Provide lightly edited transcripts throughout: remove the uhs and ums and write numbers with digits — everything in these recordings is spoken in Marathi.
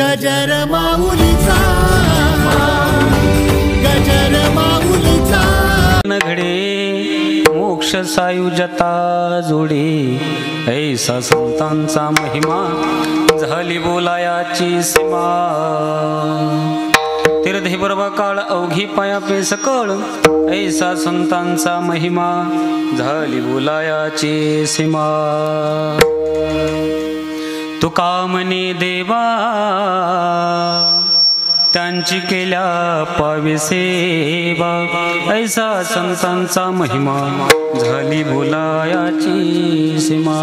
गजर माऊलीचा घडे मोक्ष सायुजता जोडे ऐसा संतांचा महिमा झाली बोलायाची सीमा तीर्थे बरोबर काळ अवघी पाया पे सकळ ऐसा संतांचा महिमा झाली बोलायाची सीमा तुका म्हणे देवा त्यांची केल्या पावे सेवा ऐसा संतांचा महिमा झाली बोलायाची सीमा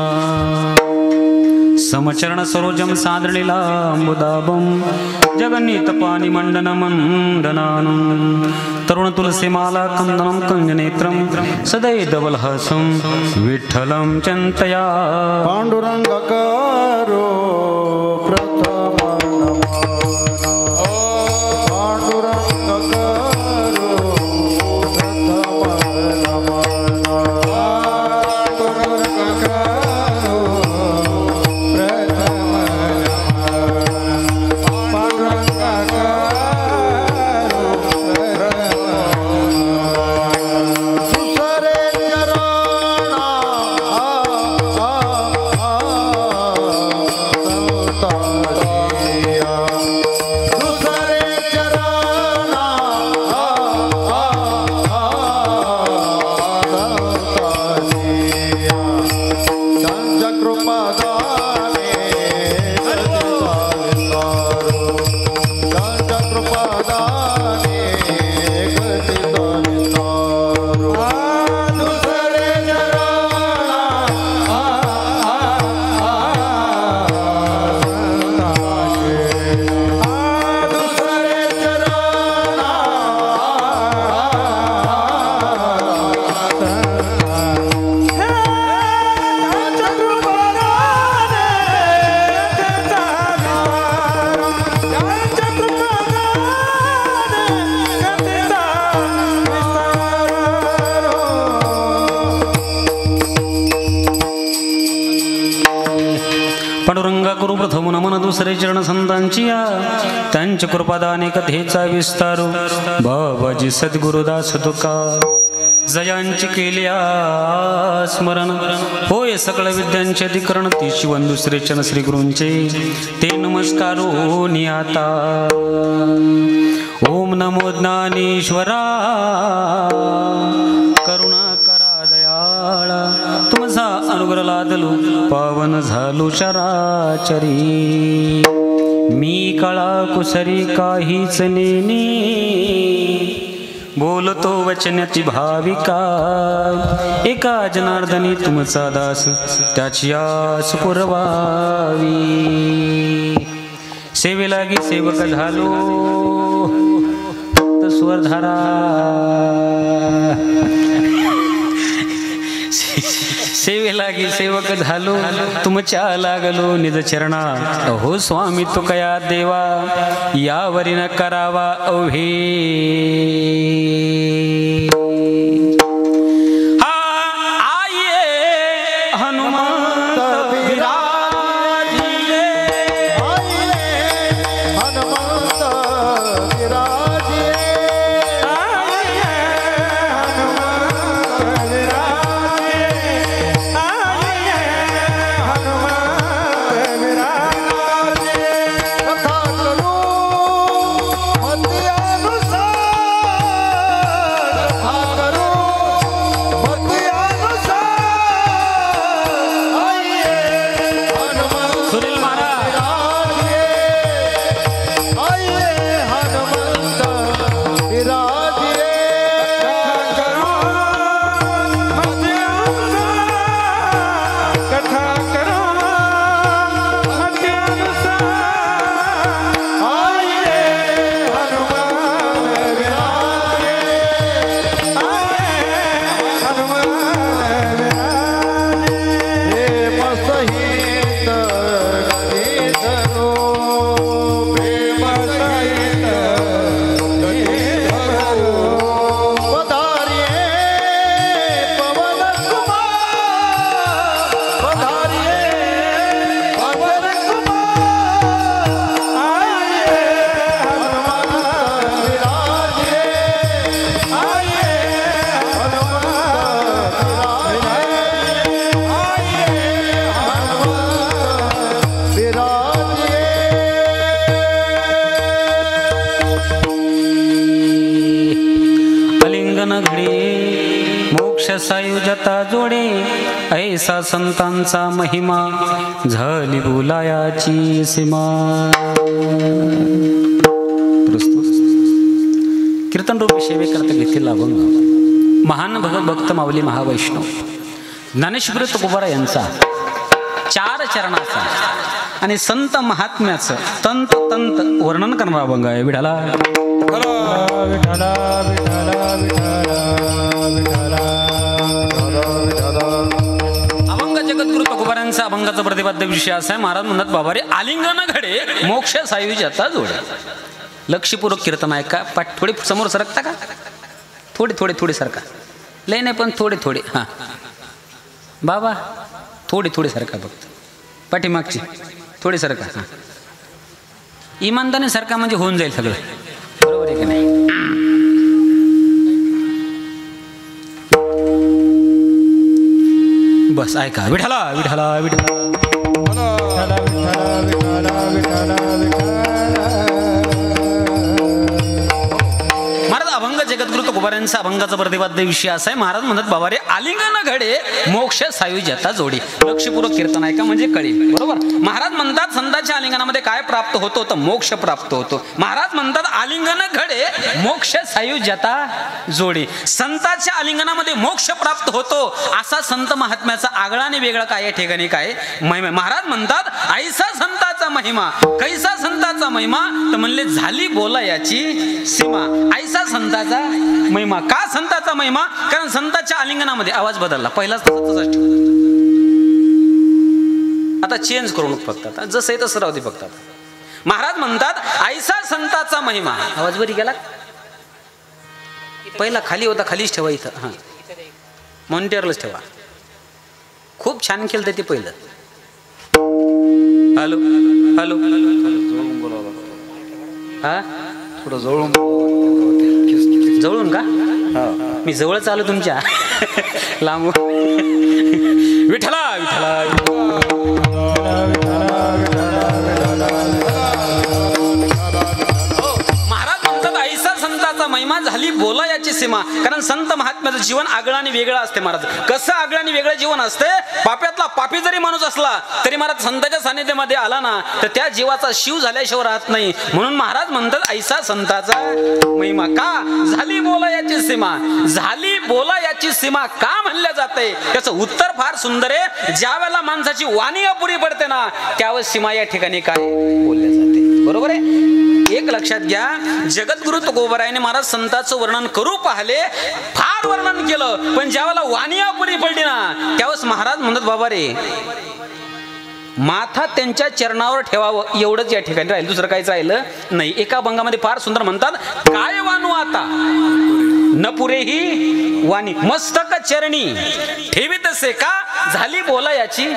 समचरण सरोजम सादळीला मुदाबम जगन्नीत पाणी मंडन मंडनानं तरुण तुलसी माला कंदनम कंजनेत्रम सदैदवलहसं विठ्ठलं चिंतया पांडुरंग करो पांडुरंगा करू प्रथम नमन दुसरे चरण संतांची त्यांच्या कृपादाने कथेचा विस्तार बाबाजी सद्गुरुदास तुका जयांची केल्या स्मरण होय सकळ विद्यांचे अधिकरण तीशी वन दुसरे चरण श्री गुरूंचे ते नमस्कारो नियाता ओम नमो ज्ञानेश्वरा करुणा करा दयाळा तुमचा अनुग्रह लादलो पावन झालो चराचरी मी कळा कुसरी काहीच नेनी बोलतो वचनाची भाविका एका जनार्दनी तुमचा दास त्याची आस पुरवावी सेवेलागी सेवक झालो स्वरधारा सेवेलागी सेवक झालो तुमच्या लागलो निज चरणा अहो स्वामी तुकया देवा यावरी न करावा अवघे करो सायुजता जोडे ऐसा संतांचा महिमा झाली बोलायाची सीमा. कीर्तन रूपी सेवेकरता घेतलेला अभंग महान भक्त माऊली महावैष्णव ज्ञानेश्वर तुकोबारा यांचा 4 चरणाचा आणि संत महात्म्याचं तंत वर्णन करणारा अभंग आहे. विठाला अभंग जगद्गुरु तुकोबारांचा अभंगाचा प्रतिपाद्य विषय असा आहे. महाराज म्हणतात बाबा रे आलिंगन घडे मोक्ष सायुज्याता जोडे. लक्षपूर्वक कीर्तन आहे का? पाठ थोडे समोर सरकता का? थोडे सरका. लय नाही पण थोडे हां बाबा थोडे सरका फक्त. पाठीमागची थोडी सरका. हां इमानदाने सरका म्हणजे होऊन जाईल सगळं. बरोबर आहे की नाही? बस ऐका. विठाला विठाला विठाला जगद्गुरु तुकोबारांचा अभंगाचा प्रतिपाद्य विषय असा आहे. महाराज म्हणतात बाबा रे आलिंगन घडे मोक्ष सायुज्याता जोडी. लक्षपूर्वक कीर्तन आहे का म्हणजे कळेल. बरोबर. महाराज म्हणतात संतांच्या आलिंगनामध्ये काय प्राप्त होतो तर मोक्ष प्राप्त होतो. महाराज म्हणतात आलिंगन घडे मोक्ष सायुज्याता जोडी. संतांच्या आलिंगनामध्ये मोक्ष प्राप्त होतो असा संत महात्म्याचा आगळा आणि वेगळा काय या ठिकाणी काय महिमा. महाराज म्हणतात ऐसा संतांचा महिमा. कैसा संतांचा महिमा तर म्हणले झाली बोला याची सीमा. ऐसा संतांचा महिमा. का संतांचा महिमा? कारण संतांच्या आलिंगनामध्ये आवाज बदलला. पहिलाच तसाच ठेवला. आता चेंज करू नको फक्त. आता जसं आहे तसं राहू दे फक्त. महाराज म्हणतात ऐसा संतांचा महिमा. आवाज बरी गेला. पहिला खाली होता खालीच ठेवा. इथं हां मॉनिटरलाच ठेवा. खूप छान केलं ते पहिलं. हॅलो हॅलो हा थोडं जवळून जवळून का? मी जवळच आलो तुमच्या. लांब विठला विठला महिमा झाली बोला याची सीमा. कारण संत महात्म्याचं जीवन आगळं आणि वेगळं असते. महाराज कसं आगळं आणि वेगळं जीवन असते. पाप्यातला पापी जरी माणूस असला तरी महाराज संतांच्या सानिध्यामध्ये आला ना तर त्या जीवाचा शिव झाल्याशिवाय राहत नाही. म्हणून महाराज म्हणतात ऐसा संतांचा महिमा. का झाली बोला याची सीमा. झाली बोला याची सीमा का म्हणल्या जाते त्याचं उत्तर फार सुंदर आहे. ज्या वेळेला माणसाची वाणी अपुरी पडते ना त्यावेळेस सीमा या ठिकाणी काय बोलल्या जाते. बरोबर आहे. एक लक्षात घ्या. जगद्गुरु तुकोबारायाने महाराज संतांचं वर्णन करू पाहिले. फार वर्णन केलं पण ज्यावेळेला वाणी अपुरी पडली ना त्यावेळेस महाराज म्हणतात बाबा रे माथा त्यांच्या चरणावर ठेवावं एवढंच या ठिकाणी राहील. दुसरं काहीच राहिलं नाही. एका अभंगामध्ये फार सुंदर म्हणतात काय वानू आता न पुरे ही वाणी मस्तक चरणी ठेवीत असे का झाली बोला याची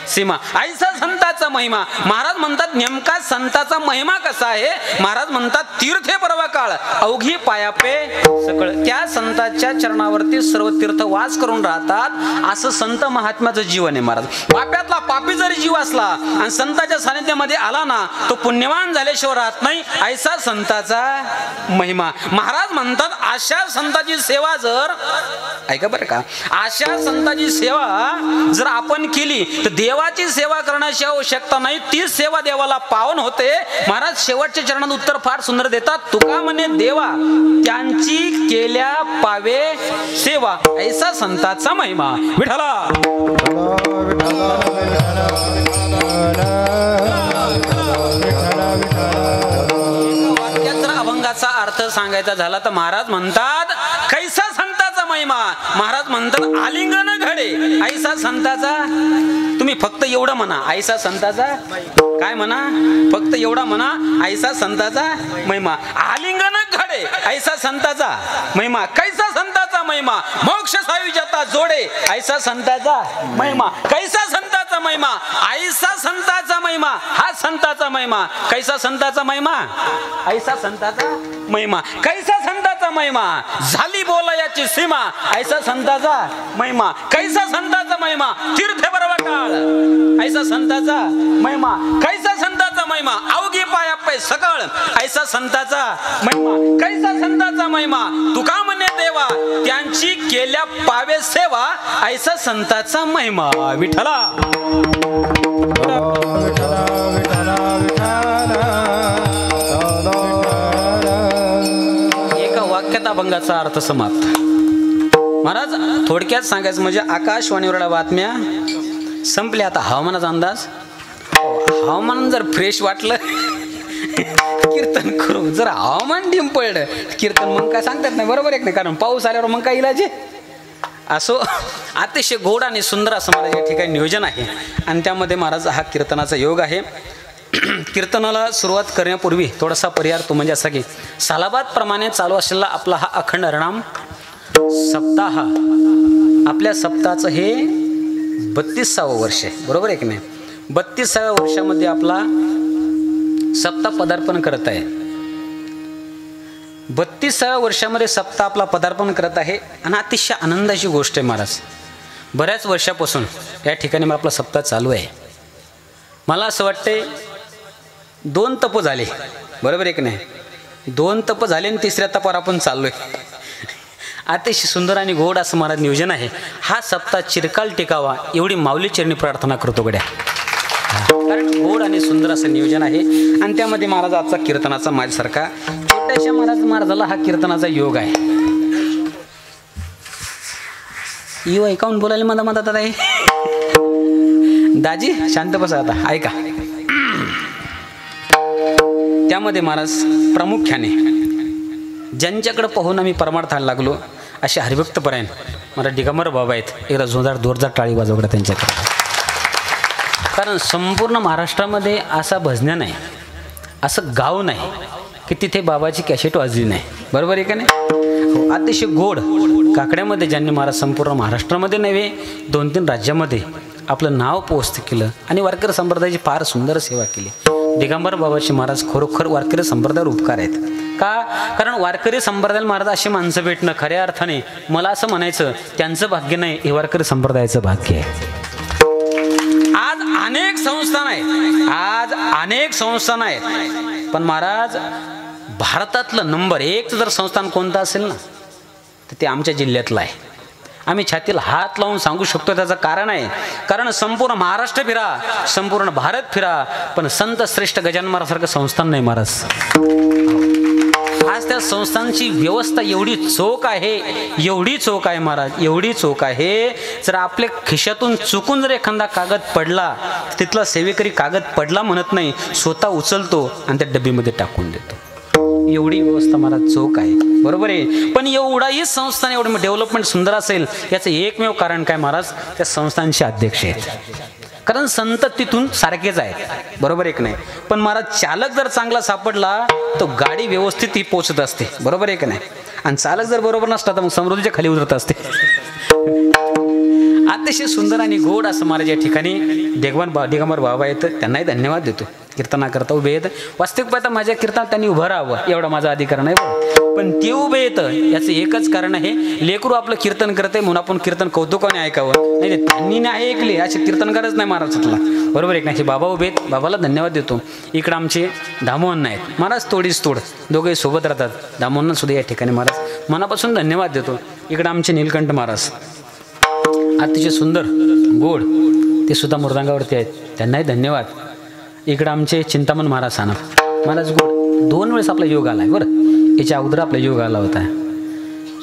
सीमा. ऐसा संतांचा महिमा. महाराज म्हणतात नेमका संतांचा महिमा कसा आहे. महाराज म्हणतात तीर्थे परवा काळ अवघी पायापे सकळ. त्या संतांच्या चरणावरती सर्व तीर्थ वास करून राहतात असं संत महात्म्याचं जीवन आहे. महाराज पाप्यातला पापी जरी जीव असला आणि संतांच्या सानिध्यामध्ये आला ना तो पुण्यवान झाल्याशिवाय राहत नाही. ऐसा संतांचा महिमा. महाराज म्हणतात अशा संतांची सेवा जर ऐका बरं का अशा संतांची सेवा जर आपण केली तर देवाची सेवा करण्याची आवश्यकता नाही. ती सेवा देवाला पावन होते. महाराज शेवटच्या चरणात उत्तर फार सुंदर देतात. तुका म्हणे देवा त्यांची केल्या पावे सेवा ऐसा संतांचा महिमा. विठला अभंगाचा अर्थ सांगायचा झाला तर महाराज म्हणतात कैसा संतांचा महिमा. महाराज म्हणतात आलिंगन घडे ऐसा संतांचा. तुम्ही फक्त एवढं म्हणा ऐसा संतांचा. काय म्हणा फक्त एवढा म्हणा ऐसा संतांचा महिमा. आलिंगन घडे ऐसा संतांचा महिमा. कैसा संतांचा महिमा मोक्ष सायुज्याता जोडे ऐसा संतांचा महिमा. कैसा संतांचा महिमा ऐसा संतांचा महिमा. हा संतांचा महिमा. कैसा संतांचा महिमा ऐसा संतांचा महिमा. कैसा संतांचा महिमा झाली बोला याची सीमा ऐसा संतांचा महिमा. कैसा संतांचा महिमा तीर्थे बरोबर काळ ऐसा संतांचा महिमा. कैसा संतांचा महिमा अवघी पाया पै सकळ ऐसा संतांचा महिमा. कैसा संतांचा महिमा तुका म्हणे देवा देवा त्यांची केल्या पावे सेवा ऐसा संताचा महिमा विठ्ठला. एका वाक्यात अभंगाचा अर्थ समाप्त. महाराज थोडक्यात सांगायचं म्हणजे आकाशवाणीवरल्या बातम्या संपल्या. आता हवामानाचा अंदाज. हवामान जर फ्रेश वाटलं कीर्तन करू, जर हवामान डिम पडलं कीर्तन मग काय सांगतात नाही. बरोबर आहे नाही, कारण पाऊस आल्यावर मग काय इलाज आहे. असो अतिशय गोड आणि सुंदर असं महाराज या ठिकाणी नियोजन आहे आणि त्यामध्ये महाराज हा कीर्तनाचा योग आहे. कीर्तनाला सुरुवात करण्यापूर्वी थोडासा परिहार तो म्हणजे असा की सालाबाद प्रमाणे चालू असलेला आपला हा अखंड हरिनाम सप्ताह, आपल्या सप्ताहाचं हे 32वे वर्ष आहे. बरोबर आहे की नाही. 32व्या वर्षामध्ये आपला सप्ताह पदार्पण करत आहे. 32व्या वर्षामध्ये सप्ताह आपला पदार्पण करत आहे आणि अतिशय आनंदाची गोष्ट आहे महाराज. बऱ्याच वर्षापासून या ठिकाणी आपला सप्ताह चालू आहे. मला असं वाटतंय 2 तप झाले. बरोबर आहे की नाही. 2 तप झाले आणि 3ऱ्या तपावर आपण चाललोय. अतिशय सुंदर आणि गोड असं महाराज नियोजन आहे. हा सप्ताह चिरकाल टिकावा एवढी माऊली चरणी प्रार्थना करतो गड्या. कारण गोड आणि सुंदर असं नियोजन आहे आणि त्यामध्ये महाराज आजचा कीर्तनाचा माझ्यासारखा छोट्याशा महाराजाला हा कीर्तनाचा योग आहे. येऊ ऐकावून बोलायला मला मदत आहे. दाजी शांत बसा आता ऐका. त्यामध्ये महाराज प्रामुख्याने ज्यांच्याकडे पाहून आम्ही परमार्थाला लागलो असे हरिभक्तपरायण मला दिगंबर बाबा आहेत. एकदा जोरदार टाळी वाजवकडे त्यांच्याकडे. कारण संपूर्ण महाराष्ट्रामध्ये असा भजन्या नाही, असं गाव नाही की तिथे बाबाची कॅसेट वाजली नाही. बरोबर आहे का नाही. अतिशय गोड काकड्यामध्ये ज्यांनी महाराज संपूर्ण महाराष्ट्रामध्ये नव्हे 2-3 राज्यामध्ये आपलं नाव पोहोचतं केलं आणि वारकरी संप्रदायाची फार सुंदर सेवा केली. दिगंबर बाबाचे महाराज खरोखर वारकरी संप्रदायावर उपकार आहेत. का? कारण वारकरी संप्रदायाला महाराज अशी माणसं भेटणं खऱ्या अर्थाने मला असं म्हणायचं त्यांचं भाग्य नाही, हे वारकरी संप्रदायाचं भाग्य आहे. आज अनेक संस्थान आहेत पण महाराज भारतातलं नंबर 1 जर संस्थान कोणतं असेल ना तर ते आमच्या जिल्ह्यातलं आहे. आम्ही छातीला हात लावून सांगू शकतो. त्याचं कारण आहे कारण संपूर्ण महाराष्ट्र फिरा, संपूर्ण भारत फिरा, पण संत श्रेष्ठ गजानन महाराजसारखं संस्थान नाही महाराज. आज त्या संस्थांची व्यवस्था एवढी चोख आहे महाराज, एवढी चोख आहे. जर आपल्या खिशातून चुकून जर एखादा कागद पडला तिथला सेवेकरी कागद पडला म्हणत नाही, स्वतः उचलतो आणि त्या डब्बीमध्ये टाकून देतो. एवढी व्यवस्था महाराज चोख आहे. बरोबर आहे. पण एवढाही संस्थान एवढं डेव्हलपमेंट सुंदर असेल याचं एकमेव कारण काय महाराज, त्या संस्थांचे अध्यक्ष आहेत. कारण संत तिथून सारखेच आहेत. बरोबर आहे की नाही. पण महाराज चालक जर चांगला सापडला तो गाडी व्यवस्थित ही पोहोचत असते. बरोबर आहे की नाही. आणि चालक जर बरोबर नसला तर मग समृद्धीच्या खाली उतरत असते. अतिशय सुंदर आणि गोड असं महाराज या ठिकाणी दिगंबर बाबा आहेत, त्यांनाही धन्यवाद देतो. कीर्तनाकरता उभे येत. वास्तविक पाहता माझ्या कीर्तनात त्यांनी उभं राहावं एवढा माझा अधिकार नाही, पण ते उभे येतं याचं एकच कारण आहे, लेकरू आपलं कीर्तन करते म्हणून आपण कीर्तन कौतुकाने ऐकावं. नाही त्यांनी नाही ऐकले असे कीर्तनकारच नाही महाराष्ट्रातला. बरोबर एक नाही. बाबा उभे आहेत, बाबाला धन्यवाद देतो. इकडं आमचे दामोहन आहेत महाराज, तोडीस तोड दोघे सोबत राहतात. दामोहन सुद्धा या ठिकाणी महाराज मनापासून धन्यवाद देतो. इकडं आमचे नीलकंठ महाराज अतिशय सुंदर गोड, ते सुद्धा मृदंगावरती आहेत, त्यांनाही धन्यवाद. इकडं आमचे चिंतामण महाराज सानप महाराज गोड. 2 वेळेस आपला योग आला आहे. बरं याच्या अगोदर आपला योग आला होता.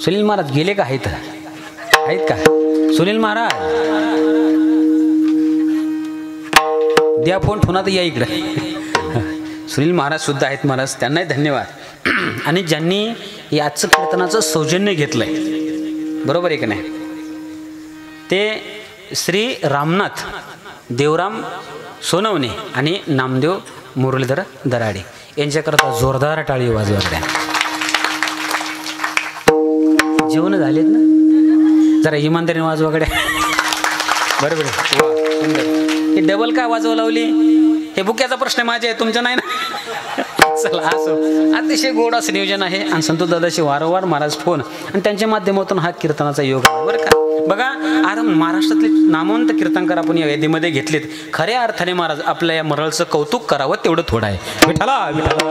सुनील महाराज गेले का? आहेत का सुनील महाराज? द्या फोन ठेवून तर या इकडं. सुनील महाराज सुद्धा आहेत महाराज, त्यांनाही धन्यवाद. आणि ज्यांनी याचं कीर्तनाचं सौजन्य घेतलंय, बरोबर आहे की नाही, ते श्री रामनाथ देवराम सोनवणे आणि नामदेव मुरलीधर दराडे यांच्याकरता जोरदार टाळी वाजवा द्या. जेवण झालेत ना, जरा इमानदारीने वाजवा गड्या. बरोबर आहे. हे डबल काय वाजवा लावली? हे बुक्याचा प्रश्न माझे आहे, तुमचा नाही ना. चला असो, अतिशय गोड असं नियोजन आहे. आणि संतोष दादाशी वारंवार महाराज फोन आणि त्यांच्या माध्यमातून हा कीर्तनाचा योग आहे. बरं का. बघा आज महाराष्ट्रातले नामवंत कीर्तनकार आपण या यादीमध्ये घेतलेत. खऱ्या अर्थाने महाराज आपल्या या मरळचं कौतुक करावं तेवढं थोडं आहे. विठ्ठला विठ्ठला.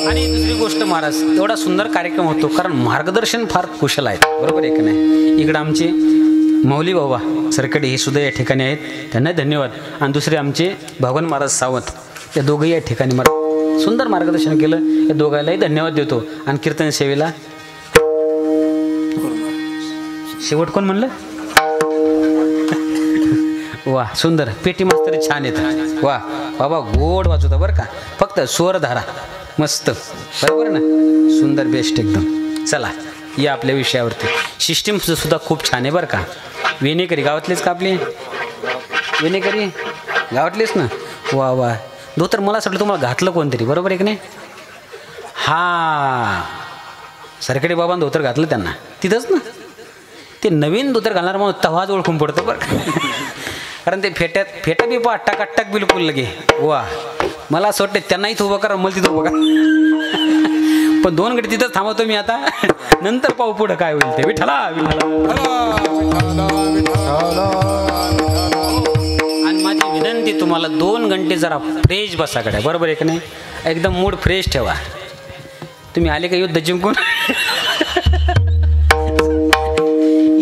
आणि गोष्ट महाराज, एवढा सुंदर कार्यक्रम होतो कारण मार्गदर्शन फार कुशल आहेत, बरोबर आहे की नाही. इकडं आमचे मौली बाबा सरकडे हे सुद्धा या ठिकाणी आहेत, त्यांना धन्यवाद. आणि दुसरे आमचे भगवान महाराज सावंत, या दोघंही या ठिकाणी मला सुंदर मार्गदर्शन केलं, या दोघांनाही धन्यवाद देतो. आणि कीर्तन सेवेला शेवट कोण म्हणलं? वा सुंदर, पेटी मास्तर छान येतं. वा बाबा गोड वाजवता बरं का, फक्त स्वर धारा मस्त, बरोबर ना, सुंदर बेस्ट एकदम. चला या आपल्या विषयावरती. सिस्टीम सुद्धा खूप छान आहे बरं का. वेणेकरी गावातलेच का आपले? वेणेकरी गावातलेच ना. वा वा. धोतर मला असं वाटलं तुम्हाला घातलं कोणतरी, बरोबर आहे की नाही? हा सरकडे बाबा धोतर घातलं त्यांना तिथंच ना. ते नवीन धोतर घालणार म्हणून तवाच ओळखून पडतं बरं कारण ते फेटा बी पा टकाटक बिलकुल लगे. वा मला असं वाटतं त्यांनाही उभं करा, मला तिथं उभं करा. पण 2 घंटे तिथंच थांबवतो मी आता, नंतर पाहू पुढं काय होईल ते. विठ्ठला आणि माझी विनंती तुम्हाला 2 घंटे जरा फ्रेश बसा कडे, बरोबर आहे की नाही? एकदम मूड फ्रेश ठेवा. तुम्ही आले का युद्ध जिंकून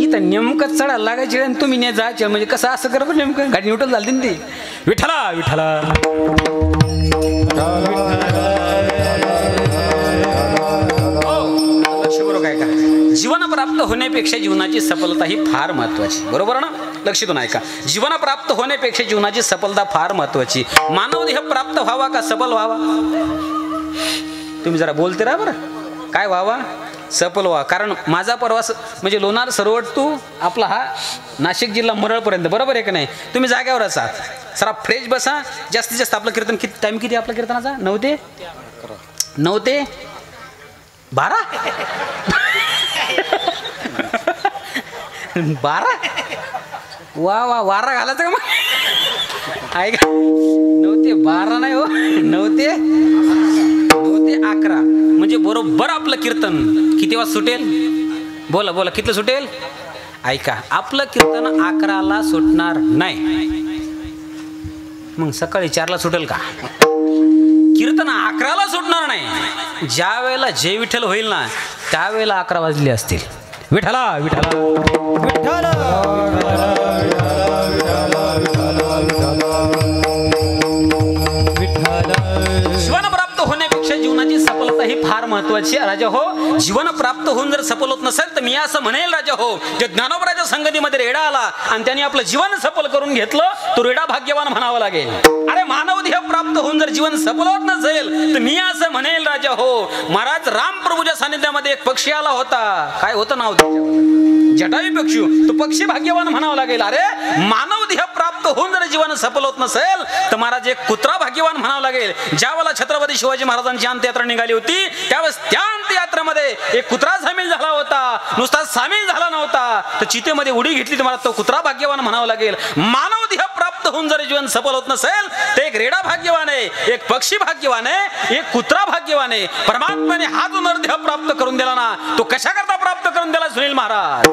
इथं नेमकं चढायला लागायचे आणि तुम्ही नाही जायचे, म्हणजे कसं असं करा नेमकं गाडी न्यूट्रल झाली ना ती. विठ्ठला विठ्ठला काय का, जीवन प्राप्त होण्यापेक्षा जीवनाची सफलता ही फार महत्वाची, बरोबर ना? लक्ष देऊन ऐका. जीवन प्राप्त होण्यापेक्षा जीवनाची सफलता फार महत्वाची. मानव देह प्राप्त व्हावा का सफल व्हावा? तुम्ही जरा बोलते राहा बरं. काय व्हावा? सफल व्हा. कारण माझा प्रवास म्हणजे लोणार सरोवर टू आपला हा नाशिक जिल्हा मरळपर्यंत, बरोबर आहे की नाही? तुम्ही जाग्यावर असाल, जरा फ्रेश बसा. जास्तीत जास्त आपलं कीर्तन किती टाईम किती आपल्या कीर्तनाचा? 9 ते 12 12. वा वा, वारा घालायचं का मग? ऐका 9 ते 12 नाही हो, 9 ते 11 म्हणजे बरोबर आपलं कीर्तन किती वाजता सुटेल? बोला बोला, किती सुटेल? ऐका, आपलं कीर्तन 11ला सुटणार नाही. मग सकाळी 4ला सुटेल का? कीर्तन 11ला सुटणार नाही. ज्या वेळेला जय विठ्ठल होईल ना, त्यावेळेला 11 वाजले असतील. विठ्ठला विठ्ठला विठ्ठला जीवन प्राप्त होण्यापेक्षा जीवनाची सफलता ही फार महत्वाची आहे राजा हो. जीवन प्राप्त होऊन जर सफल होत नसेल तर मी असं म्हणेल राजा हो, जे ज्ञानोबराच्या संगतीमध्ये रेडा आला आणि त्यांनी आपलं जीवन सफल करून घेतलं, तो रेडा भाग्यवान म्हणावा लागेल. अरे मानव देह प्राप्त होऊन जर जीवन सफल होत नसेल तर मी असं म्हणेल राजा हो, महाराज रामप्रभूच्या सानिध्यामध्ये एक पक्षी आला होता. काय होतं नाव त्याच्यावर? जटायू पक्षी. तो पक्षी भाग्यवान म्हणावा लागेल. अरे मानव देह प्राप्त होऊन जर जीवन सफल होत नसेल तर महाराज एक कुत्रा भाग्यवान म्हणावा लागेल. ज्यावेळेला छत्रपती शिवाजी महाराजांची अंत्ययात्रा निघाली होती त्यावेळेस त्या अंत्ययात्रेमध्ये एक कुत्रा सामील झाला होता. नुसता सामील झाला नव्हता तर चितेमध्ये उडी घेतली तर मला तो कुत्रा भाग्यवान म्हणावा लागेल. मानव देह प्राप्त होऊन जर जीवन सफल होत नसेल तर एक रेडा भाग्यवान आहे, एक पक्षी भाग्यवान आहे, एक कुत्रा भाग्यवान आहे. परमात्म्याने हा जो नरदेह प्राप्त करून दिला ना, तो कशा करता प्राप्त करून दिला सुनील महाराज?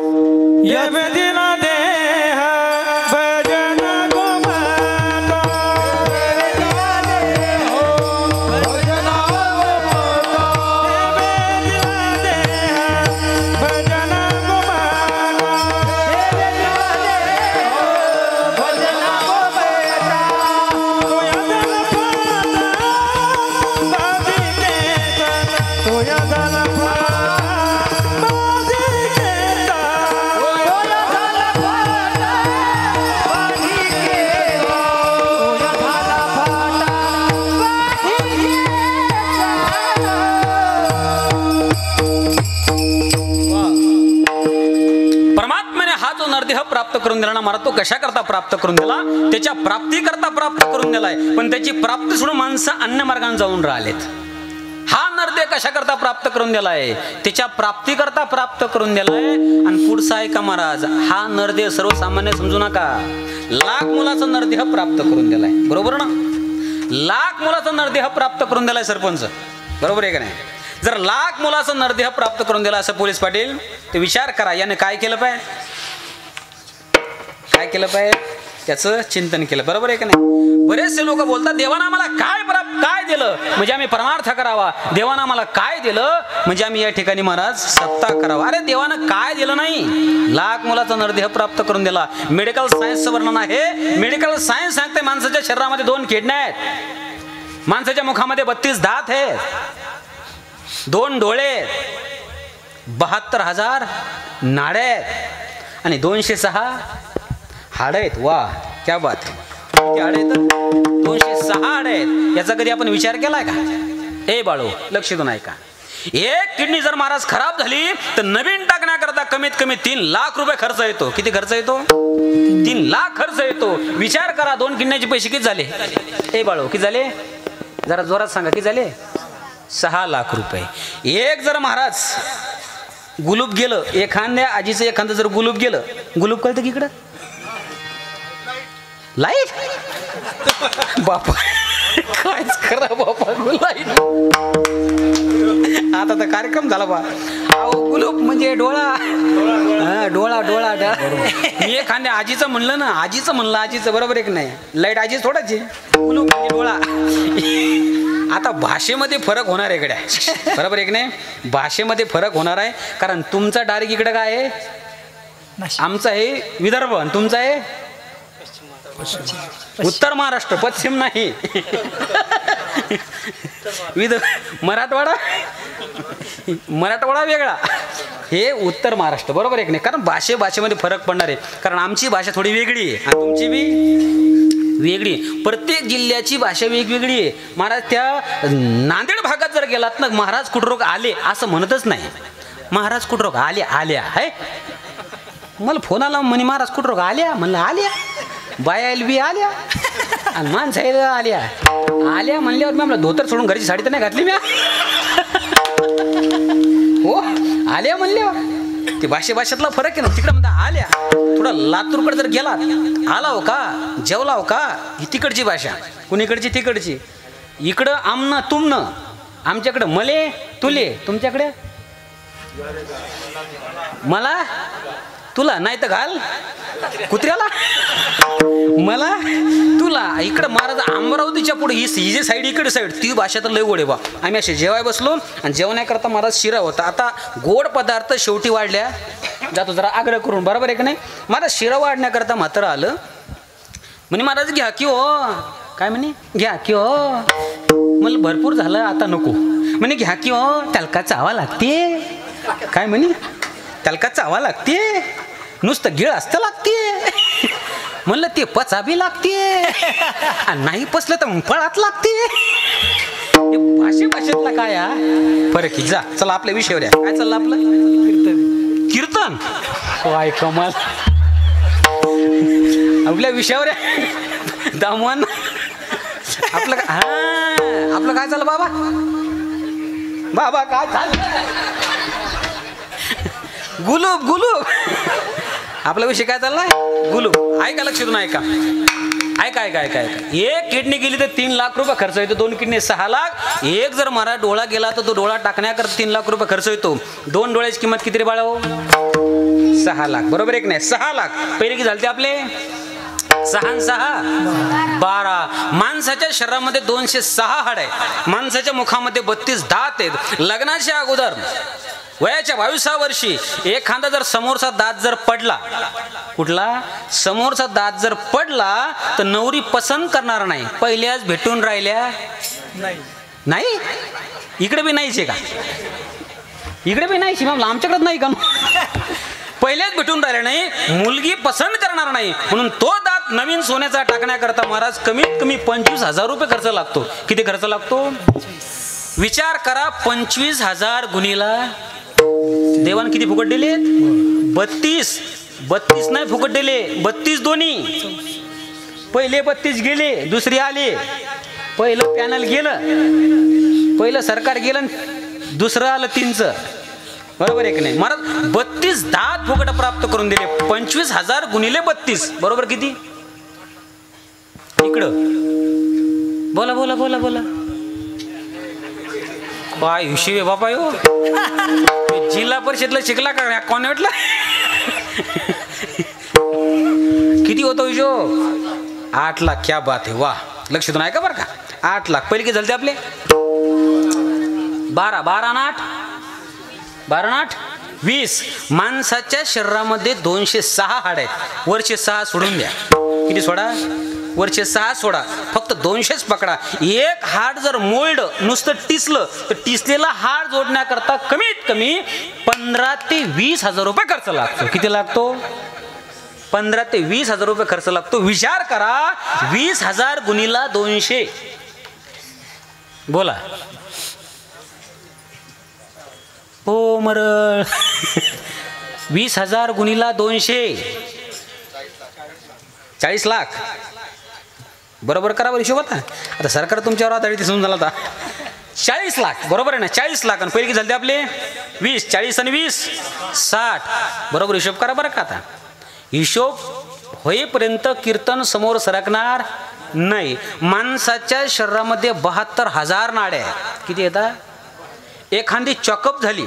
प्राप्त करून दिला ना मला, तो कशा करता प्राप्त करून दिला? त्याच्या प्राप्ती करता प्राप्त करून दिलाय. पण त्याची प्राप्ती सोडून माणसं अन्य मार्गाने जाऊन राहिलेत. हा नरदेह कशा करता प्राप्त करून दिलाय? त्याच्या प्राप्ती करता प्राप्त करून दिलाय. आणि पुढचा आहे का महाराज, हा नरदेह सर्वसामान्य समजू नका. लाख मुलाचा नरदेह प्राप्त करून दिलाय, बरोबर ना? लाख मुलाचा नरदेह प्राप्त करून दिलाय सरपंच, बरोबर आहे का नाही? जर लाख मुलाचा नरदेह प्राप्त करून दिला असं पोलीस पाटील, ते विचार करा याने काय केलं पाहिजे? काय केलं पाहिजे? त्याचं चिंतन केलं. बरोबर आहे का नाही? बरेचसे लोक बोलतात देवानं आम्हाला काय दिलं म्हणजे आम्ही परमार्थ करावा, देवानं आम्हाला काय दिलं म्हणजे आम्ही या ठिकाणी महाराज सत्ता करावा. अरे देवानं काय दिलं नाही, लाख मुलाचा नरदेह प्राप्त करून दिला. मेडिकल सायन्सचं वर्णन आहे. मेडिकल सायन्स सांगते माणसाच्या शरीरामध्ये 2 किडन्या आहेत, माणसाच्या मुखामध्ये 32 दात आहेत, 2 डोळे, 72,000 नाड्या आहेत आणि 206 हाड आहेत. वा क्या बात आहे. किती हाड आहेत? 206 हाड आहेत. याचा कधी आपण विचार केलाय का? ए बाळो लक्ष देऊन ऐका. एक किडनी जर महाराज खराब झाली तर नवीन टाकण्याकरता कमीत कमी 3 लाख रुपये खर्च येतो. किती खर्च येतो? 3 लाख खर्च येतो. विचार करा 2 किडनीचे पैसे किती झाले? ए बाळो किती झाले? जरा जोरात सांगा किती झाले? 6 लाख रुपये. एक जर महाराज गुलूब गेलं, एखाद्या आजीचं एखादं जर गुलूब गेलं, गुलूब कळतं की इकडं लाईट बापा कायच करा बापा लाईट. आता तर कार्यक्रम झाला बा. अहो गुलूब म्हणजे डोळा, डोळा डोळा. मी एखाद्या आजीचं म्हणलं ना, आजीचं म्हणलं, आजीचं बरोबर आहे की नाही? लाईट आजी थोडाची, गुलूब म्हणजे डोळा. आता भाषेमध्ये फरक होणार आहे इकडे, बरोबर आहे की नाही? भाषेमध्ये फरक होणार आहे. कारण तुमचा डायरेक्ट इकडे काय आहे? आमचा आहे विदर्भ आणि तुमचा आहे उत्तर महाराष्ट्र, पश्चिम नाही. मराठवाडा वेगळा, हे उत्तर महाराष्ट्र, बरोबर आहे की नाही? कारण भाषेमध्ये फरक पडणार आहे. कारण आमची भाषा थोडी वेगळी आहे आणि तुमची बी वेगळी. प्रत्येक जिल्ह्याची भाषा वेगवेगळी आहे. महाराज त्या नांदेड भागात जर गेलात ना, महाराज कुठरोग आले असं म्हणतच नाही. महाराज कुठरोग आल्या आहे. मला फोन आला म्हणे महाराज कुठरोग आल्या. म्हणलं आल्या, बाया बी आल्या आणि माणसाला आल्या म्हणल्यावर मी आम्हाला धोतर सोडून घरची साडी तर नाही घातली मी. हो आल्या म्हणल्यावर ते भाषेतला फरक आहे ना. तिकडे म्हणता आल्या. थोडा लातूरकडे जर गेला, आला हो का, जेवला हो का, ही तिकडची भाषा. कुणीकडची? तिकडची. इकडं आमनं तुमनं, आमच्याकडं मले तुले, तुमच्याकडे मला तुला, नाही तर घाल कुत्र्याला, मला तुला. इकडं महाराज अमरावतीच्या पुढे ही जे साईड, इकडे साईड, ती भाषा तर लय गोड आहे बा. आम्ही असे जेवाय बसलो आणि जेवण्याकरता महाराज शिरा होता. आता गोड पदार्थ शेवटी वाढल्या जातो, जरा आग्रह करून, बरोबर आहे की नाही? महाराज शिरा वाढण्याकरता मात्र आलं. म्हणे महाराज घ्या की हो. काय म्हणे? घ्या की हो. मला भरपूर झालं आता नको. म्हणे घ्या की हो, तलका चावा लागते. काय म्हणे? तलका चावा लागते, नुसतं गिळ असतं लागते. म्हणलं ते पचाबी लागते, नाही पचलं तर फळात लागते. भाषेतला काय फरक जा. चला आपल्या विषयावर या. काय चाललं आपलं? कीर्तन. काय कमाल. आपल्या विषयावर दामवान. आपलं आपलं काय चाललं बाबा? बाबा काय चाललं? गुलूब. आपला विषय काय चाललाय? गुलूब. ऐका, लक्ष देऊन ऐका. ऐका. एक किडनी गेली तर 3 लाख रुपये खर्च येतो. 2 किडनी 6 लाख. एक जर मला डोळा गेला तर तो डोळा टाकण्याकरता 3 लाख रुपये खर्च येतो. 2 डोळ्याची किंमत किती रे बाळा? 6 लाख. बरोबर आहे की नाही? 6 लाख. पहिले किती झाले आपले? 6 12. माणसाच्या शरीरामध्ये 206 हाड आहे. माणसाच्या मुखामध्ये 32 दात आहेत. लग्नाच्या अगोदर वयाच्या 22व्या वर्षी एखादा जर समोरचा दात जर पडला, कुठला समोरचा दात जर पडला तर नवरी पसंत करणार नाही. पहिल्याच भेटून राहिल्या नाही. इकडे बी नाहीच आहे का? इकडे बी नाहीच मग आमच्याकडे नाही का? पहिल्याच भेटून राहिले नाही, मुलगी पसंत करणार नाही. म्हणून तो दात नवीन सोन्याचा टाकण्याकरता महाराज कमीत कमी 25,000 रुपये खर्च लागतो. किती खर्च लागतो? विचार करा. 25,000 गुणीला देवान किती फुकट दिले? 32 नाही फुकट दिले, 32 दोन्ही. पहिले 32 गेले, दुसरी आले. पहिलं पॅनल गेलं, पहिलं सरकार गेलं, दुसरं आलं 3चं. बरोबर आहे की नाही? महाराज 32 दात फुकट प्राप्त करून दिले. 25,000 गुणिले 32 बरोबर किती? इकडं बोला. काय हिशोब आहे बापा यो? जिल्हा परिषदला शिकला का कॉन्व्हेंटला? किती होतो हिशोब? 8 लाख. क्या बात आहे, वा. लक्षातून आहे का बरं का? 8 लाख. पहिले किती झाले आपले? 12. 12 आणि 8 12 आणि 8 20. माणसाच्या शरीरामध्ये 206 हाड आहेत. वरचे 6 सोडून द्या. किती सोडा? वरचे 6 सोडा. फक्त 200च पकडा. एक हाड जर मोल्ड नुसतं टिसलं तर टिसलेला हाड जोडण्याकरता कमीत कमी 15 ते 20 हजार रुपये खर्च लागतो. किती लागतो? 15 ते 20 हजार रुपये खर्च लागतो. विचार करा, 20,000 गुणिला 200. बोला हो मरळ. 20,000 गुणिला 200 40 लाख. बरोबर करा बरं हिशोब. आता सरकार तुमच्यावर आधारित समजून झाला आता. 40 लाख बरोबर आहे ना? 40 लाख. आणि पहिले किती झाले आपले? 20. 40 आणि 20 60. बरोबर हिशोब करा बरं का. आता हिशोब होईपर्यंत कीर्तन समोर सरकणार नाही. माणसाच्या शरीरामध्ये 72,000 नाड्या आहेत. किती येतात? एखादी चॉकअप झाली,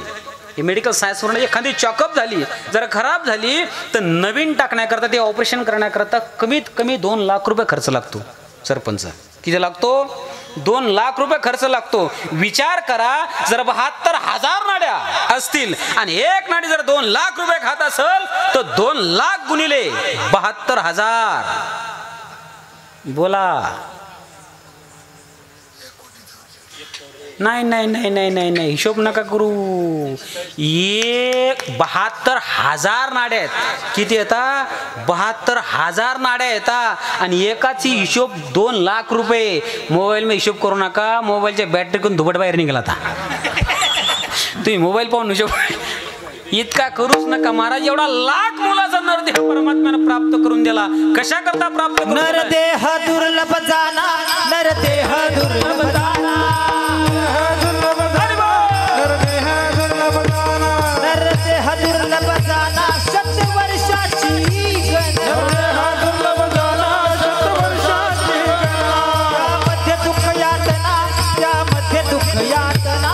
मेडिकल सायन्सवरून एखादी चॉकअप झाली, जर खराब झाली तर नवीन टाकण्याकरता, ते ऑपरेशन करण्याकरता कमीत कमी 2 लाख रुपये खर्च लागतो. सरपंच किती लागतो? 2 लाख रुपये खर्च लागतो. विचार करा, जर 72,000 नाड्या असतील आणि एक नाडी जर 2 लाख रुपये खात असेल तर 2 लाख गुणिले 72,000. बोला. नाही नाही नाही नाही नाही नाही हिशोब नका करू. 72,000 नाड्या आहेत. किती येतात? 72,000 नाड्या येतात. आणि एकाची हिशोब 2 लाख रुपये. मोबाईल मध्ये हिशोब करू नका. मोबाईलच्या बॅटरीकडून धुबट बाहेर निघाला आता. तुम्ही मोबाईल पाहून हिशोब इतका करूच नका. महाराज एवढा लाख मुलाचा नरदेह परमात्म्याने प्राप्त करून दिला. कशा करता प्राप्त? नरदेह दुर्लभ जाना, नरदेह दुर्लभ जाना, नरदेह दुर्लभ जाना, 100 वर्षाची त्यामध्ये दुःख यातना, त्यामध्ये दुःख यातना,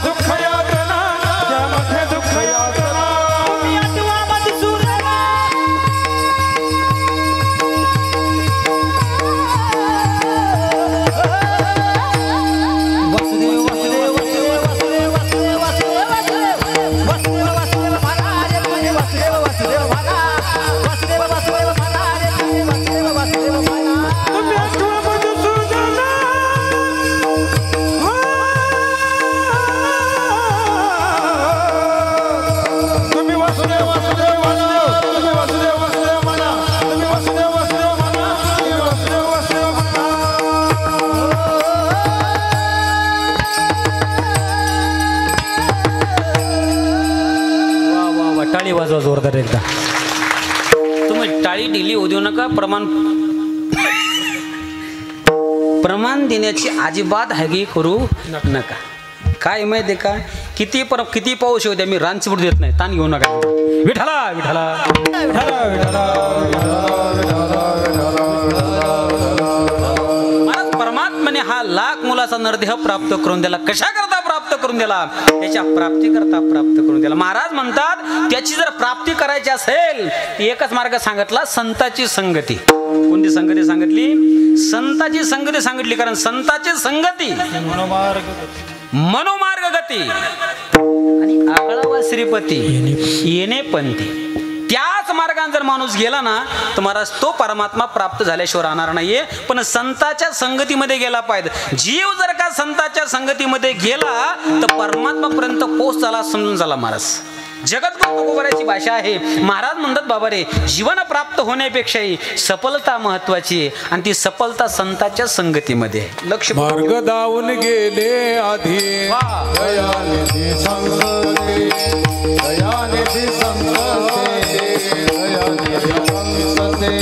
दुःख यातना, त्यामध्ये दुःख यातना. तुम्ही आठवा मधुसूदना, वसुदेव वसुदेव वसुदेव वसुदेव वसुदेव वसुदेव वसुदेव म्हणा रे तुम्ही, वसुदेव वसुदेव म्हणा, वसुदेव वसुदेव म्हणा रे तुम्ही, वसुदेव वसुदेव म्हणा. तुम्ही आठवा मधुसूदना, तुम्ही वसुदेव वसुदेव वसुदेव, तुम्ही वसुदेव वसुदेव म्हणा, तुम्ही वसुदेव वसुदेव म्हणा, तुम्ही वसुदेव वसुदेव म्हणा. वा वा वा. टाळी वाजवा जोरदार एकदा. तुम्ही टाळी ढिली होऊ देऊ नका. प्रमाण देण्याची अजिबात हागी करू नका. काय माहिती आहे का? किती पाऊस येऊ द्या, मी रान चिपडू देत नाही. ताण घेऊ नका. विठाला विठाला महाराज परमात्म्याने हा लाख मुलाचा नरदेह प्राप्त करून दिला. कशा करता प्राप्त करून दिला? त्याच्या प्राप्ती करता प्राप्त करून दिला. महाराज म्हणतात, त्याची जर प्राप्ती करायची असेल एकच मार्ग सांगितला, संताची संगती. कोणती संगती सांगितली? संताची संगती सांगितली. कारण संताची संगती मनोमार्ग गती आणि आकळावा श्रीपती येणे पंथी. त्याच मार्गाने जर माणूस गेला ना तर महाराज तो परमात्मा प्राप्त झाल्याशिवाय राहणार नाहीये. पण संताच्या संगतीमध्ये गेला पाहिजे. जीव जर का संताच्या संगतीमध्ये गेला तर परमात्मापर्यंत पोहोचायला समजून झाला. महाराज जगद्गुरुची भाषा आहे. महाराज म्हणतात, बाबा रे, जीवन प्राप्त होण्यापेक्षाही सफलता महत्वाची आहे. आणि ती सफलता संताच्या संगतीमध्ये. लक्ष मार्ग दावून गेले आधी दयानिधी संगते, दयानिधी संगते, दयानिधी संगते.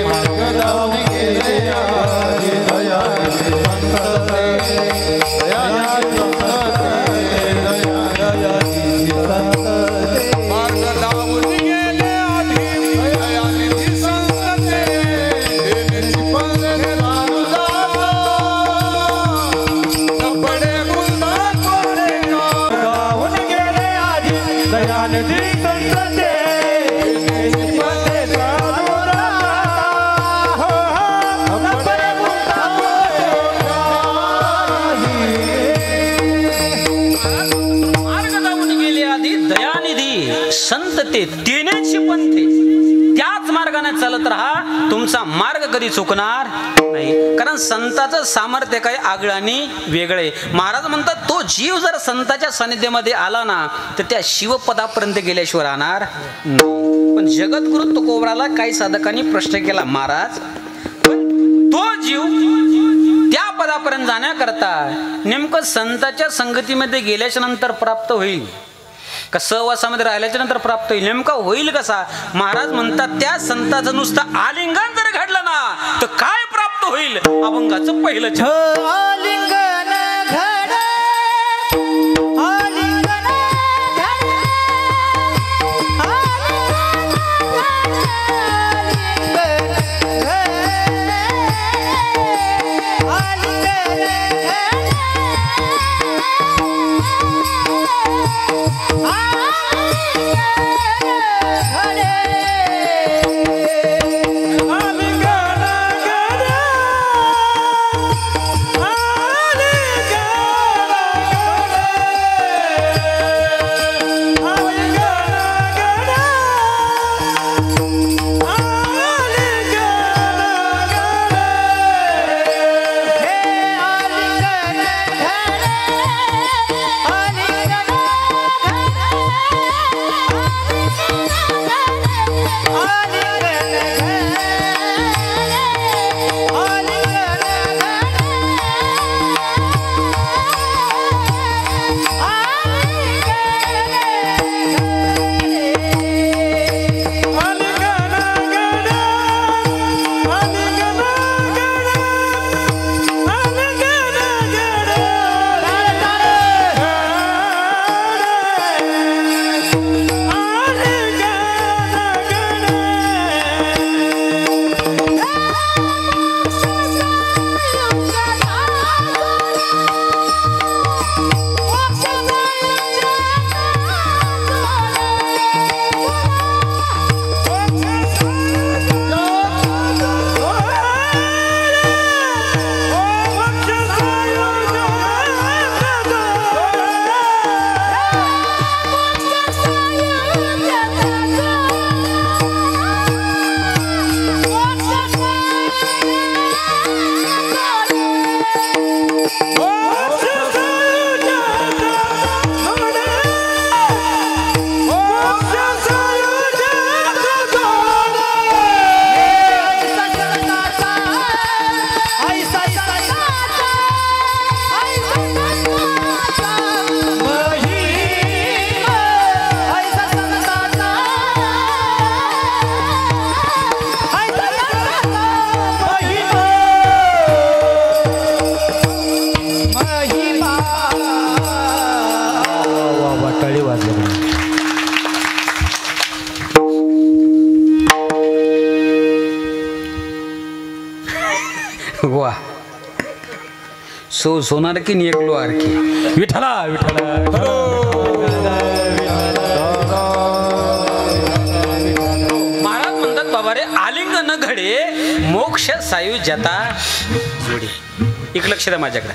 मार्ग दावून गेले आधी दयानिधी संगते, दयानिधी संगते, दयानिधी संगते. मार्ग दावून गेले आधी दयानिधी संगते, देवीची पंगती लावून जातो. कपडे गुलदार कोरे गाऊन गेले आधी दयानिधी संगते, देवीची पंगती ते तिनेची पंथे त्याच मार्गाने चालत राहा, तुमचा मार्ग कधी चुकणार नाही. कारण संताचं सामर्थ्य काही आगळं आणि वेगळे. महाराज म्हणतात तो जीव जर संताच्या सानिध्यामध्ये आला ना तर त्या शिवपदापर्यंत गेल्याशिवाय राहणार नाही. पण जगद्गुरु तुकोबराला काही साधकांनी प्रश्न केला, महाराज पण तो जीव त्या पदापर्यंत जाण्याकरता नेमकं संताच्या संगतीमध्ये गेल्याच्या नंतर प्राप्त होईल का सहवासामध्ये राहिल्याच्या नंतर प्राप्त होईल, नेमका होईल कसा? महाराज म्हणतात त्या संताचं नुसतं आलिंगन जर घडलं ना तर काय प्राप्त होईल? अभंगाचं पहिलं छंद. आलिंगन घडे, आलिंगन घडे, वा सोनार की निकलो आर की विठला विठला महाराज म्हणतात बाबा रे आलिंगन घडे मोक्ष सायुज्यता जोडी. एक लक्ष द्या माझ्याकडे,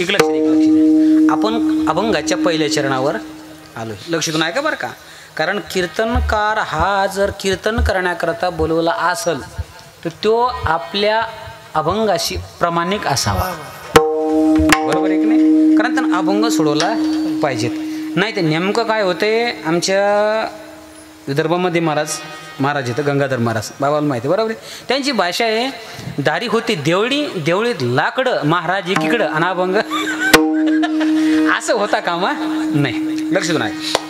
एक लक्ष द्या. आपण अभंगाच्या पहिल्या चरणावर आलोय, लक्ष देऊन ऐका बरं का. कारण कीर्तनकार हा जर कीर्तन करण्याकरता बोलवला असेल तर तो आपल्या अभंगाशी प्रामाणिक असावा, बरोबर आहे की नाही? कारण त्यांना अभंग सोडवला पाहिजेत. नाही ते नेमकं काय होते आमच्या विदर्भामध्ये महाराज येतं गंगाधर महाराज, बाबाला माहिती आहे बरोबर आहे. त्यांची भाषा आहे दारी होती देवळी, देवळीत लाकडं, महाराज एकीकडं आणि अभंग असं होता कामा नाही. लक्ष देऊन आहे.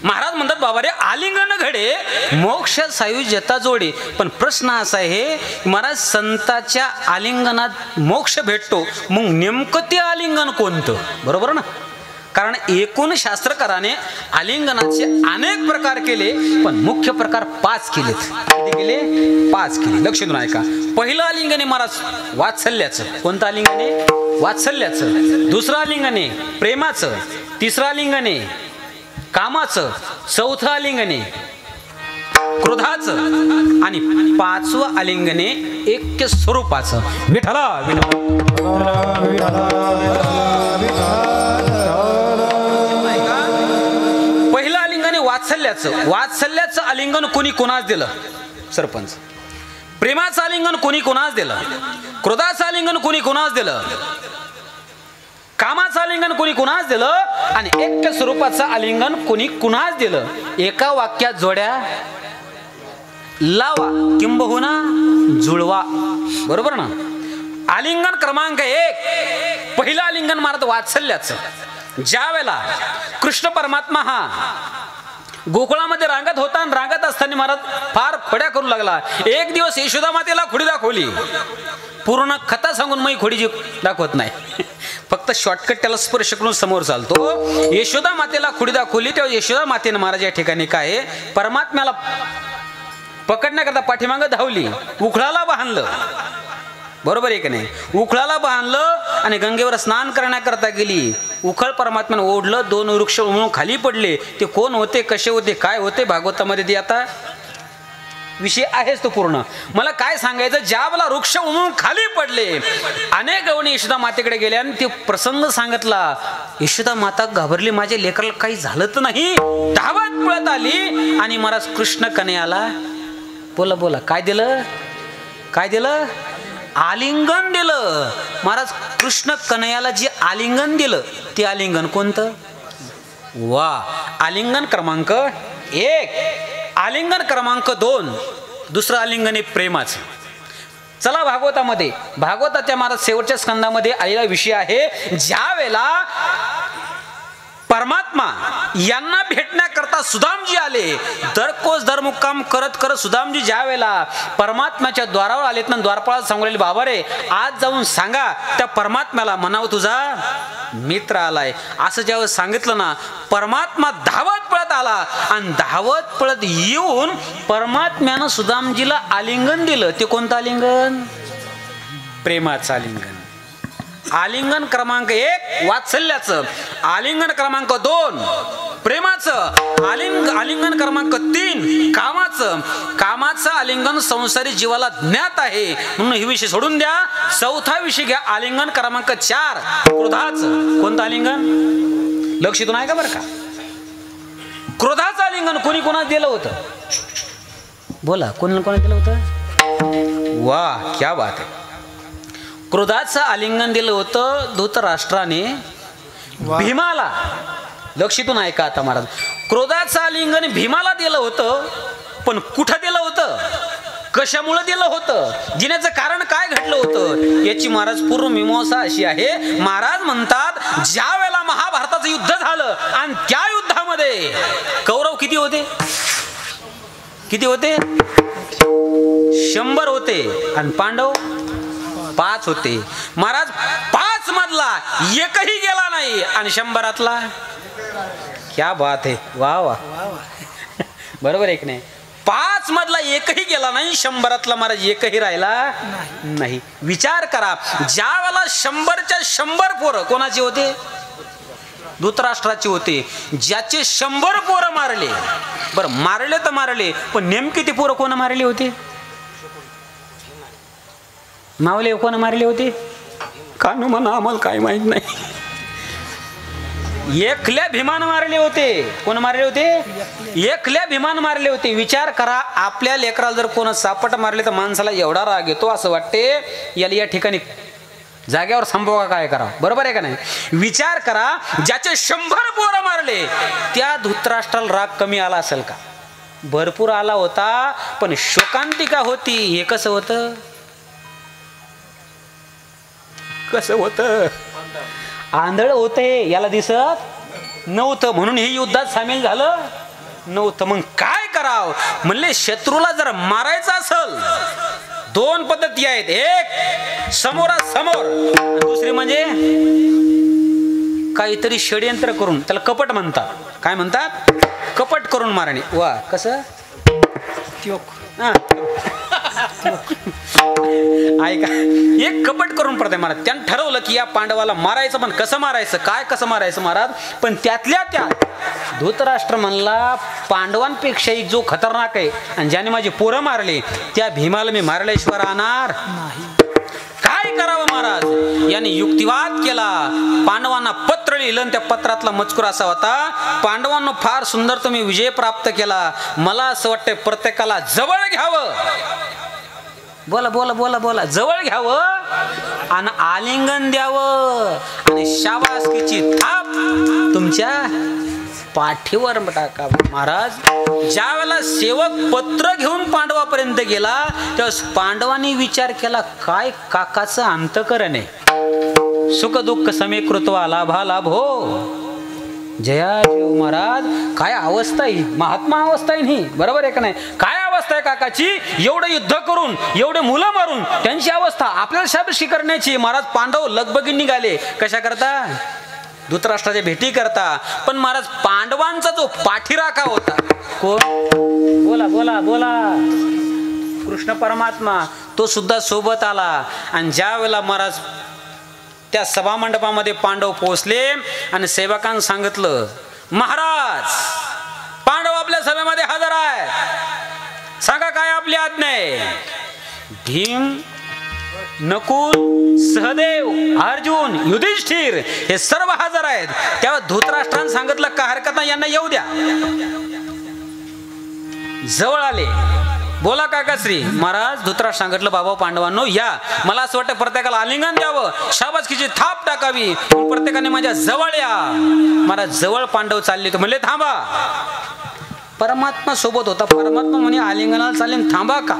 महाराज म्हणतात बाबा रे आलिंगन घडे मोक्ष सायुज्यता जोडे. पण प्रश्न असा आहे महाराज संताच्या आलिंगनात मोक्ष भेटतो, मग नेमकं ते आलिंगन कोणतं? बरोबर ना? कारण एकूण शास्त्रकाराने आलिंगनाचे अनेक प्रकार केले पण मुख्य प्रकार 5 केलेत. किती केले? 5 केले. लक्ष देऊन ऐका. पहिलं आलिंगन आहे महाराज वात्सल्याचं. कोणतं आलिंगन आहे? वात्सल्याचं. दुसरं आलिंगन आहे प्रेमाचं. तिसरं आलिंगन आहे कामाचं. चौथं आलिंगने क्रोधाचं आणि 5वं आलिंगने ऐक्य स्वरूपाचं. विठला पहिलं आलिंगने वात्सल्याचं आलिंगन कोणी कोणास दिलं? सरपंच. प्रेमाचं आलिंगन कोणी कोणास दिलं? क्रोधाचं आलिंगन कोणी कोणास दिलं? कामाचं आलिंगन कोणी कुणास दिलं? आणि ऐक्य स्वरूपाचं आलिंगन कोणी कुणास दिलं? एका वाक्यात जोड्या लावा किंबहुना जुळवा. बरोबर ना? आलिंगन क्रमांक 1, पहिलं आलिंगन महाराज वात्सल्याचं. ज्या वेळेला कृष्ण परमात्मा हा गोकुळामध्ये रांगत होता आणि रांगत असताना महाराज फार खोड्या करू लागला. एक दिवस यशोदा मातेला खोडी दाखवली. पूर्ण कथा सांगून मी खोडी दाखवत नाही, फक्त शॉर्टकट त्याला स्पर्श करून समोर चालतो. यशोदा मातेला खोडी दाखवली तेव्हा यशोदा मातेनं महाराज या ठिकाणी काय परमात्म्याला पकडण्याकरता पाठीमागं धावली, उखळाला बांधलं. बरोबर आहे की नाही? उखळाला बांधलं आणि गंगेवर स्नान करण्याकरता गेली. उखळ परमात्म्यानं ओढलं, 2 वृक्ष म्हणून खाली पडले. ते कोण होते, कसे होते, काय होते भागवतामध्ये ते आता विषय आहेच तो पूर्ण. मला काय सांगायचं, ज्यावेळेला वृक्ष म्हणून खाली पडले अनेक गवणी यशोदा मातेकडे गेले आणि ते प्रसंग सांगितला. यशोदा माता घाबरली, माझ्या लेकराला काही झालं तर नाही. धावत पळत आली आणि महाराज कृष्ण कन्हैयाला बोला बोला काय दिलं? काय दिलं? आलिंगन दिलं. महाराज कृष्ण कन्हैयाला जे आलिंगन दिलं ते आलिंगन कोणतं? वा. आलिंगन क्रमांक 1. आलिंगन क्रमांक 2, दुसरं आलिंगन आहे प्रेमाचं. चला भागवतामध्ये, भागवताच्या महाराज शेवटच्या स्कंदामध्ये आलेला विषय आहे. ज्या वेळेला परमात्मा यांना भेटण्याकरता सुदामजी आले, दरकोस दरमुक्काम करत करत सुदामजी ज्या वेळेला परमात्म्याच्या द्वारावर आलेत ना, द्वारपाळात सांगू बाबा रे आज जाऊन सांगा त्या परमात्म्याला म्हणावं तुझा मित्र आलाय. असं ज्यावेळेस सांगितलं ना, परमात्मा धावत पळत आला आणि धावत पळत येऊन परमात्म्यानं सुदामजीला आलिंगन दिलं. ते कोणतं आलिंगन? प्रेमाचं आलिंगन. आलिंगन क्रमांक 1 वात्सल्याचं, आलिंगन क्रमांक 2 प्रेमाचं, आलिंगन क्रमांक 3 कामाचं. कामाचं आलिंगन संसारी जीवाला ज्ञात आहे म्हणून हे विषय सोडून द्या. चौथा विषय घ्या, आलिंगन क्रमांक 4 क्रोधाचं. कोणतं आलिंगन? लक्षितून आहे का बरं का? क्रोधाचं आलिंगन कोणी कोणाला दिलं होतं? बोला, कोणाला कोणाला दिलं होतं? वा क्या बात आहे. क्रोधाचं आलिंगन दिलं होतं धृतराष्ट्राने भीमाला. लक्षितून ऐका आता महाराज, क्रोधाचं आलिंगन भीमाला दिलं होतं, पण कुठं दिलं होतं, कशामुळे दिलं होतं, जिण्याचं कारण काय घडलं होतं याची महाराज पूर्ण मीमांसा अशी आहे. महाराज म्हणतात ज्या वेळेला महाभारताचं युद्ध झालं आणि त्या युद्धामध्ये कौरव किती होते? किती होते? 100 होते आणि पांडव 5 होते. महाराज 5 मधला एकही गेला नाही आणि 100रातला क्या बात आहे. वा वा, बरोबर आहे की नाही? 5 मधला एकही गेला नाही, 100रातला महाराज एकही राहिला नाही. विचार करा, ज्या वेळेला 100च्या 100 पोरं कोणाचे होते? धृतराष्ट्राचे होते. ज्याचे 100 पोरं मारले, बरं मारले तर मारले, पण नेमकी ते पोरं कोण मारले होते? मावले कोण मारले होते? कानू म्हणा आम्हाला काय माहित नाही. एकल्या भीमान मारले होते. कोण मारले होते? एकल्या भीमान मारले होते. विचार करा, आपल्या लेकराला जर कोण सापट मारले तर माणसाला एवढा राग येतो, असं वाटते याला या ठिकाणी जाग्यावर संभवा काय करा. बरोबर आहे का नाही? विचार करा, ज्याचे 100 पोरं मारले त्या धृतराष्ट्राला राग कमी आला असेल का? भरपूर आला होता, पण शोकांतिका होती. हे कसं होतं? कसं होतं? आंधळ होते, याला दिसत नव्हतं म्हणून हे युद्धात सामील झालं नव्हतं. मग काय करावं म्हणले, शत्रूला जर मारायचं असेल 2 पद्धती आहेत. एक समोरासमोर, दुसरी म्हणजे काहीतरी षडयंत्र करून, त्याला कपट म्हणतात. काय म्हणतात? कपट करून मारणे. वा, कसं? ऐका, एक कपट करून पडते महाराज. त्यानं ठरवलं की या पांडवाला मारायचं, पण कसं मारायचं, काय कसं मारायचं महाराज. पण त्यातल्या त्यात धृतराष्ट्र म्हणला पांडवांपेक्षाही जो खतरनाक आहे आणि ज्याने माझे पोरं मारले त्या भीमाला मी मारल्याशिवाय राहणार नाही. काय करावं महाराज. याने युक्तिवाद केला. पांडवांना पत्र लिहिलं आणि त्या पत्रातला मजकूर असा होता, पांडवांना फार सुंदर तुम्ही विजय प्राप्त केला, मला असं वाटतं प्रत्येकाला जवळ घ्यावं. बोला बोला बोला बोला. जवळ घ्यावं आणि आलिंगन द्यावं आणि शाबासकीची थाप तुमच्या पाठीवर टाका. महाराज ज्या वेळेला सेवक पत्र घेऊन पांडवापर्यंत गेला त्यावेळेस पांडवांनी विचार केला, काय काकाचं अंतकरण आहे. सुख दुःख समे कृत्वा लाभा लाभो. जया देव महाराज, काय अवस्था आहे, महात्मा अवस्था आहे ही, बरोबर आहे का नाही. काय अवस्था आहे काकाची, एवढं युद्ध करून एवढे मुलं मारून त्यांची अवस्था आपल्याला शाबासकी करण्याची. महाराज पांडव लगबगीन निघाले कशा करता, धृतराष्ट्राच्या भेटी करता. पण महाराज पांडवांचा जो पाठीराखा होता, कोण, बोला बोला बोला, कृष्ण परमात्मा, तो सुद्धा सोबत आला. आणि ज्या वेळेला महाराज त्या सभामंडपामध्ये पांडव पोहोचले आणि सेवकांना सांगितलं, महाराज पांडव आपल्या सभेमध्ये हजर आहे, सांगा काय आपली आज्ञा आहे. भीम, नकुल, सहदेव, अर्जुन, युधिष्ठिर हे सर्व हजर आहेत. तेव्हा धृतराष्ट्राने सांगितलं का हरकत नाही, यांना येऊ द्या. जवळ आले, बोला काकाश्री. महाराज धृतराष्ट्र सांगितलं, बाबा पांडवांनो या, मला असं वाटतं प्रत्येकाला आलिंगन द्यावं, शाबासकीची थाप टाकावी, प्रत्येकाने माझ्या जवळ या. महाराज जवळ पांडव चालले, तर म्हणले थांबा. परमात्मा सोबत होता, परमात्मा म्हणे आलिंगनाला चालेल, थांबा का.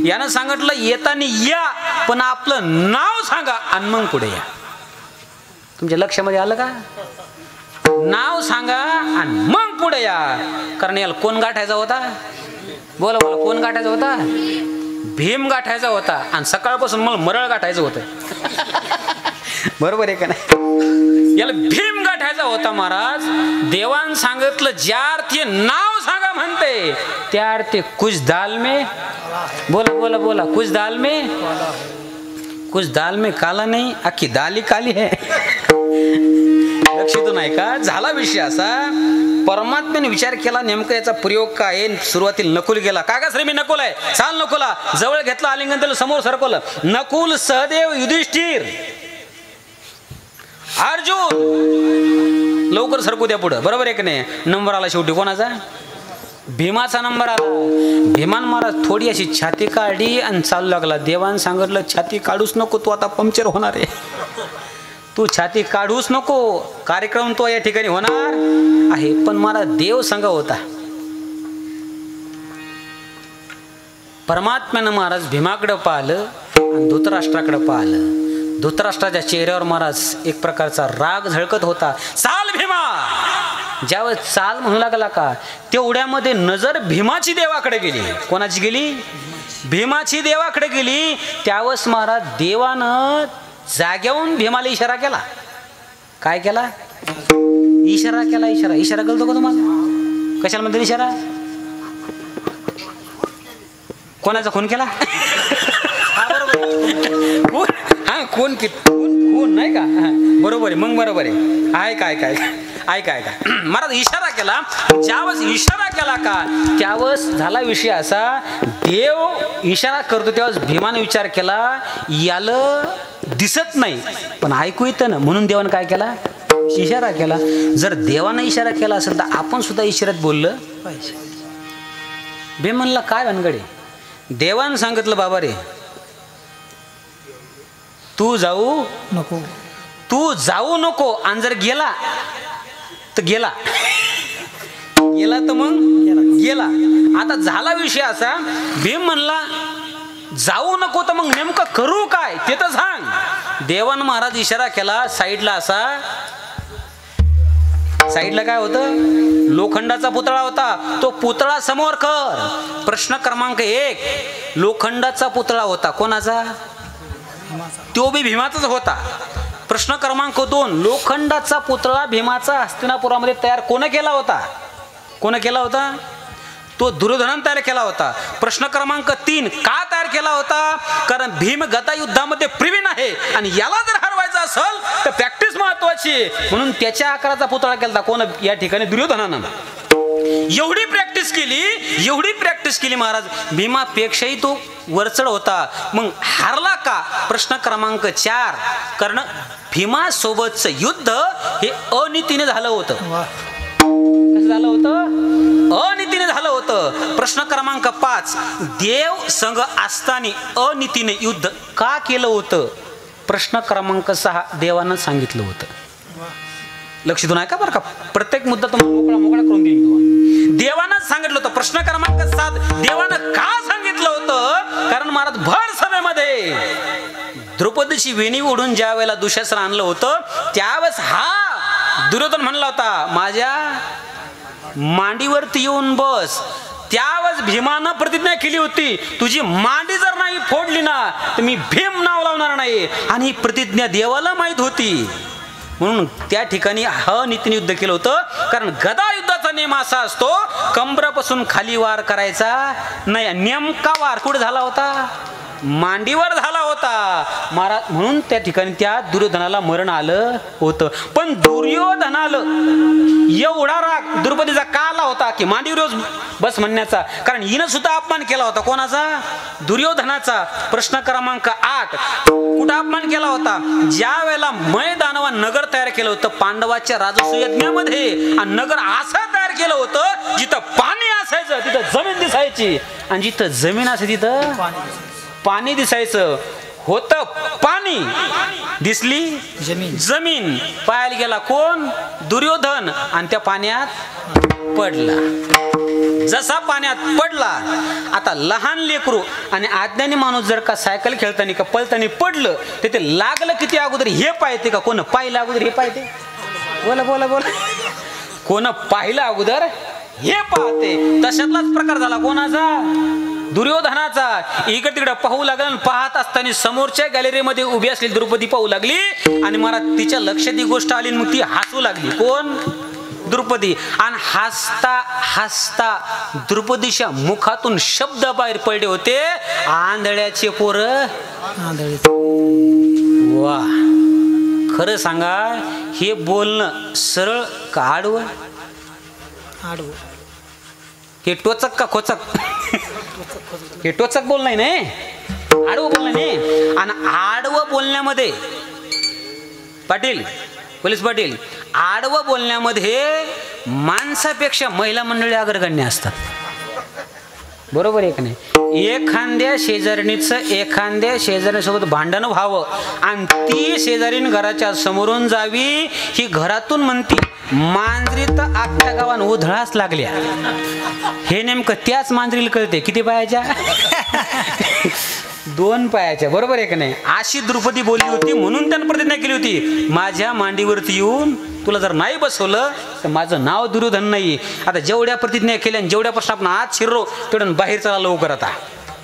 यानं सांगितलं येताना या, पण आपलं नाव सांगा आणि मग पुढे या. तुमच्या लक्षामध्ये आलं का, नाव सांगा आणि मग पुढे या. कारण याला कोण गाठायचा होता, बोला बोला, कोण गाठायचा होता, भीम गाठायचा होता. आणि सकाळपासून मला मरळ गाठायचं होतं. बरोबर आहे का नाही, याला भीम गाठायचा होता. महाराज देवान सांगितलं ज्या अर्थी नाव सांगा म्हणते त्या अर्थी कुछ दाल में, बोला बोला बोला, कुछ दाल में, कुछ दाल में काला नाही, अख्खी दाल ही काली है. लक्षात नाही का. झाला विषय असा, परमात्म्याने विचार केला नेमकं याचा प्रयोग काय. सुरुवातीला नकुल गेला, काकाश्री मी नकुल आहे, चाल नकुला. जवळ घेतला, आलिंगन दिलं, समोर सरकवलं. नकुल, सहदेव, युधिष्ठिर, अर्जुन, लवकर सरकू द्या पुढं, बरोबर आहे की नाही. नंबर आला शेवटी कोणाचा, भीमाचा नंबर आला. भीमान महाराज थोडी अशी छाती काढली आणि चालू लागला. देवान सांगितलं छाती काढूच नको, तू आता पंक्चर होणार आहे, तू छाती काढूच नको, कार्यक्रम तो या ठिकाणी होणार आहे. पण मला देव संग होता. परमात्म्यानं महाराज भीमाकडे पाहिलं आणि धृतराष्ट्राकडे पाहिलं. धृतराष्ट्राच्या चेहऱ्यावर महाराज एक प्रकारचा राग झळकत होता. चाल भीमा. ज्यावेळेस चाल म्हणू लागला का तेवढ्यामध्ये नजर भीमाची देवाकडे गेली. कोणाची गेली, भीमाची देवाकडे गेली. त्यावेळेस महाराज देवानं जाग्यावरून भीमाला इशारा केला. काय केला, इशारा केला. इशारा, इशारा कळतो का तुम्हाला, कशाला म्हणते इशारा, कोणाचा खून केला, हा कोण खून नाही का, बरोबर आहे, मग बरोबर आहे. आहे काय काय ऐका ऐका. महाराज इशारा केला. ज्यावेळेस इशारा केला का त्यावेळेस झाला विषय असा, देव इशारा करतो त्यावेळेस भीमाने विचार केला याला दिसत नाही पण ऐकू येतं ना, म्हणून देवानं काय केला, इशारा केला. जर देवानं इशारा केला असेल तर आपण सुद्धा इशाऱ्यात बोललं पाहिजे. भीम म्हणला काय भानगडे. देवानं सांगितलं बाबा रे तू जाऊ नको, तू जाऊ नको. आणि जर गेला तर गेला, गेला तर मग गेला. आता झाला विषय असा, भीम म्हणला जाऊ नको तर मग नेमकं करू काय ते तर सांग. देवान महाराज इशारा केला साईडला असा. साईडला काय होतं, लोखंडाचा पुतळा होता. तो पुतळा समोर कर. प्रश्न क्रमांक 1, लोखंडाचा पुतळा होता कोणाचा, तो बी भीमाचाच होता. प्रश्न क्रमांक 2, लोखंडाचा पुतळा भीमाचा हस्तिनापुरामध्ये तयार कोण केला होता, कोण केला होता, तो दुर्योधनाने तयार केला होता. प्रश्न क्रमांक 3, का तयार केला होता, कारण भीम गदा युद्धामध्ये प्रवीण आहे आणि याला जर हरवायचं असेल तर प्रॅक्टिस महत्वाची, म्हणून त्याच्या आकाराचा पुतळा केला. कोण, या ठिकाणी दुर्योधनानं. एवढी प्रॅक्टिस केली, एवढी प्रॅक्टिस प्रॅक्टिस केली महाराज. भीमापेक्षाही तो वरचढ होता. मग हारला का? प्रश्न क्रमांक 4. कारण भीमासोबतचं युद्ध हे अनितीने झालं होतं. कसं झालं होतं? अनितीने झालं होतं. प्रश्न क्रमांक 5. देव संघ असताना अनितीने युद्ध का केलं होतं? प्रश्न क्रमांक 6. देवानं सांगितलं होतं. लक्ष देऊन ऐका बरं का, प्रत्येक मुद्दा तुम्हाला मोकळा करून देईन. देवानं सांगितलं होतं. प्रश्न क्रमांक 7. देवानं का सांगितलं होतं? कारण महाराज भर सभेमध्ये द्रौपदीची वेणी ओढून ज्या वेळेला दुःशासन आणलं होतं त्यावेळेस हा दुर्योधन म्हणला होता माझ्या मांडीवरती येऊन बस. त्यावेळेस भीमानं प्रतिज्ञा केली होती तुझी मांडी जर नाही फोडली ना तर मी भीम नाव लावणार नाही. आणि ही प्रतिज्ञा देवाला माहीत होती. म्हणून त्या ठिकाणी अनितीने युद्ध केलं होतं. कारण गदा युद्धाचा नियम असा असतो कंबरापासून खाली वार करायचा नाही. नेमका वार कुठे झाला होता? मांडीवर झाला होता महाराज. म्हणून त्या ठिकाणी त्या दुर्योधनाला मरण आलं होतं. पण दुर्योधनाला एवढा राग द्रौपदीचा का आला होता की मांडीवर बस म्हणण्याचा? कारण हिनं सुद्धा अपमान केला होता. कोणाचा? दुर्योधनाचा. प्रश्न क्रमांक 8. कुठं अपमान केला होता? ज्या वेळेला मैदानावर नगर तयार केलं होतं पांडवाच्या राजसूय यज्ञामध्ये. आणि नगर असं तयार केलं होतं जिथं पाणी असायचं तिथं जमीन दिसायची आणि जिथं जमीन असायची तिथं पाणी दिसायचं होतं. पाणी दिसली जमीन. पाहायला गेला कोण? दुर्योधन. आणि त्या पाण्यात पडला. जसा पाण्यात पडला. आता लहान लेकरू आणि आज्ञानी माणूस जर का सायकल खेळताना का पळताना पडलं तर ते लागलं किती अगोदर हे पाहते का? कोण पाहिलं अगोदर हे पाहते? बोला बोला बोला. कोण पाहिलं अगोदर हे पाहते. तशातलाच प्रकार झाला कोणाचा? दुर्योधनाचा. इकडे तिकडे पाहू लागला. पाहत असताना समोरच्या गॅलरीमध्ये उभी असलेली द्रौपदी पाहू लागली आणि मला तिच्या लक्षात ही गोष्ट आली. मग ती हसू लागली. कोण? द्रौपदी. आणि हसता हसता द्रौपदीच्या मुखातून शब्द बाहेर पडले होते आंधळ्याचे पोर. वा. खरं सांगा हे बोलणं सरळ का आडवं? आडवं. हे टोचक का खोचक? हे टोचक बोलणं नाही, आडवं बोलणं नाही. आणि आडवं बोलण्यामध्ये पाटील, पोलीस पाटील, आडवं बोलण्यामध्ये माणसापेक्षा महिला मंडळी अग्रगण्य असतात. बरोबर आहे का नाही? एखाद्या शेजाऱ्यासोबत भांडण व्हावं आणि ती शेजारीन घराच्या समोरून जावी ही घरातून म्हणती मांजरी तर अख्ख्या गावान उधळाच लागल्या. हे नेमकं त्याच मांजरीला कळते. किती पायाच्या? 2 पायाच्या. बरोबर आहे का नाही? अशी द्रौपदी बोलली होती. म्हणून त्यानं प्रतिज्ञा केली होती माझ्या मांडीवरती येऊन तुला जर नाही बसवलं तर माझं नाव दुर्योधन नाही. आता जेवढ्या प्रतिज्ञा केल्या आणि जेवढ्यापासून आपण आत शिरलो तेवढं बाहेर चला लवकर. आता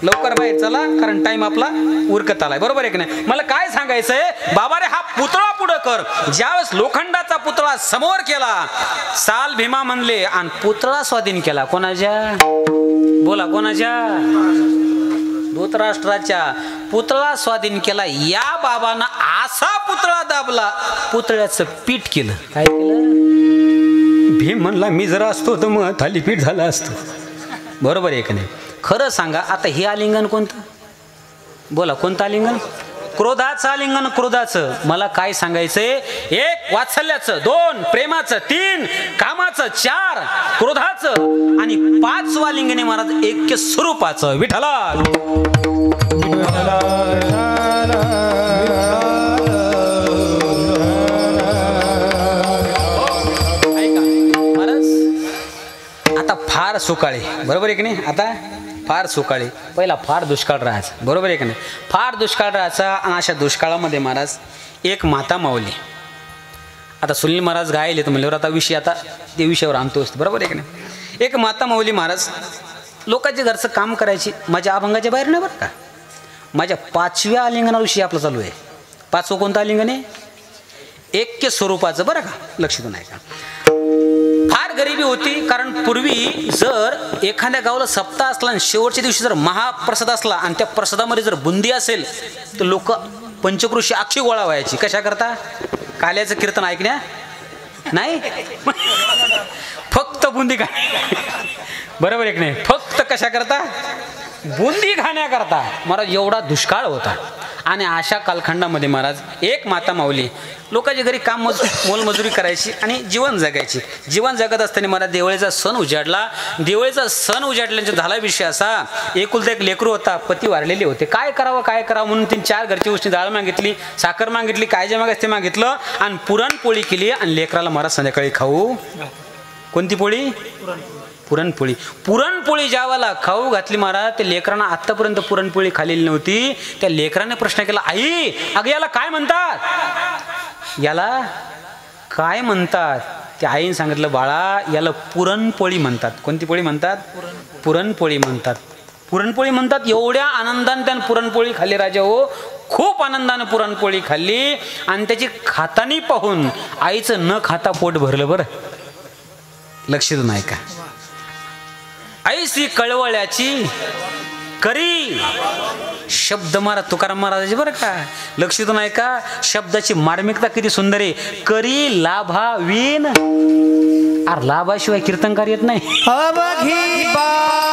लवकर बाहेर चला कारण टाइम आपला उरकत आलाय. बरोबर आहे की नाही? मला काय सांगायचंय बाबा रे, हा पुतळा पुढं कर. ज्यावेळेस लोखंडाचा पुतळा समोर केला साल भीमा म्हणले आणि पुतळा स्वाधीन केला. कोणाच्या? बोला कोणाच्या? धृतराष्ट्राच्या. पुतळा स्वाधीन केला. या बाबांना असा पुतळा दाबला पुतळ्याचं पीठ केलं. काय केलं? भीम म्हणला मी जरा असतो तर मग थालीपीठ झालं असतं. बरोबर आहे का नाही? खरं सांगा आता हे आलिंगन कोणतं? बोला कोणतं आलिंगन? क्रोधाचं आलिंगन. क्रोधाचं. मला काय सांगायचंय? 1 वात्सल्याचं, 2 प्रेमाचं, 3 कामाचं, 4 क्रोधाचं आणि 5 आलिंगने महाराज ऐक्य स्वरूपाचं. विठ्ठला ऐका महाराज आता फार सुकाळे. बरोबर आहे की नाही? आता फार सुकाळी. पहिला फार दुष्काळ राहायचा. बरोबर आहे का नाही? फार दुष्काळ राहायचा. आणि अशा दुष्काळामध्ये महाराज एक माता माऊली. आता सुनील महाराज गायले तर म्हणल्यावर आता विषय आता ते विषयावर आणतो असतो. बरोबर आहे का नाही? एक माता माऊली महाराज लोकांच्या घरचं काम करायची. माझ्या अभंगाच्या बाहेर नाही बरं का. माझ्या 5व्या आलिंगनाविषयी आपलं चालू आहे. 5वं कोणतं आलिंगन आहे? ऐक्य स्वरूपाचं. बरं का? लक्ष देऊन ऐका. फार गरिबी होती. कारण पूर्वी जर एखाद्या गावाला सप्ताह असला आणि शेवटच्या दिवशी जर महाप्रसाद असला आणि त्या प्रसादामध्ये जर बुंदी असेल तर लोक पंचक्रोशी अक्षी गोळा व्हायची. कशा करता? काल्याचं कीर्तन ऐकण्या नाही, फक्त बुंदी काय. बरोबर आहे की नाही? फक्त कशा करता? बुंदी खाण्याकरता. महाराज एवढा दुष्काळ होता आणि अशा कालखंडामध्ये महाराज एक माता माऊली लोकांच्या घरी काम मोलमजुरी करायची आणि जीवन जगायची. जीवन जगत असताना महाराज दिवाळीचा सण उजाडला. दिवाळीचा सण उजाडल्यानंतर झाला विषय असा, एकुलता एक लेकरू होता, पती वारलेले होते. काय करावं म्हणून तीन चार घरची गोष्टी, डाळ मागितली, साखर मागितली, काय जे मागायचं ते मागितलं आणि पुरणपोळी केली आणि लेकराला महाराज संध्याकाळी खाऊ. कोणती पोळी? पुरणपोळी. पुरणपोळी ज्यावेळेला खाऊ घातली महाराज, त्या लेकरांना आतापर्यंत पुरणपोळी खाल्लेली नव्हती. त्या लेकराने प्रश्न केला, आई अगं याला काय म्हणतात? याला काय म्हणतात? त्या आईने सांगितलं, बाळा याला पुरणपोळी म्हणतात. कोणती पोळी म्हणतात? पुरणपोळी म्हणतात. पुरणपोळी म्हणतात. एवढ्या आनंदाने त्याने पुरणपोळी खाल्ली राजा हो, खूप आनंदाने पुरणपोळी खाल्ली आणि त्याची खातानी पाहून आईचं न खाता पोट भरलं. बरं लक्षात नाही का? ऐसी कळवळ्याची करी शब्द महाराज तुकाराम महाराजाचे बरं का. लक्षात नाही का? शब्दाची मार्मिकता किती सुंदर आहे. करी लाभावीन. अरे लाभाशिवाय कीर्तनकार येत नाही. अवघी बाळ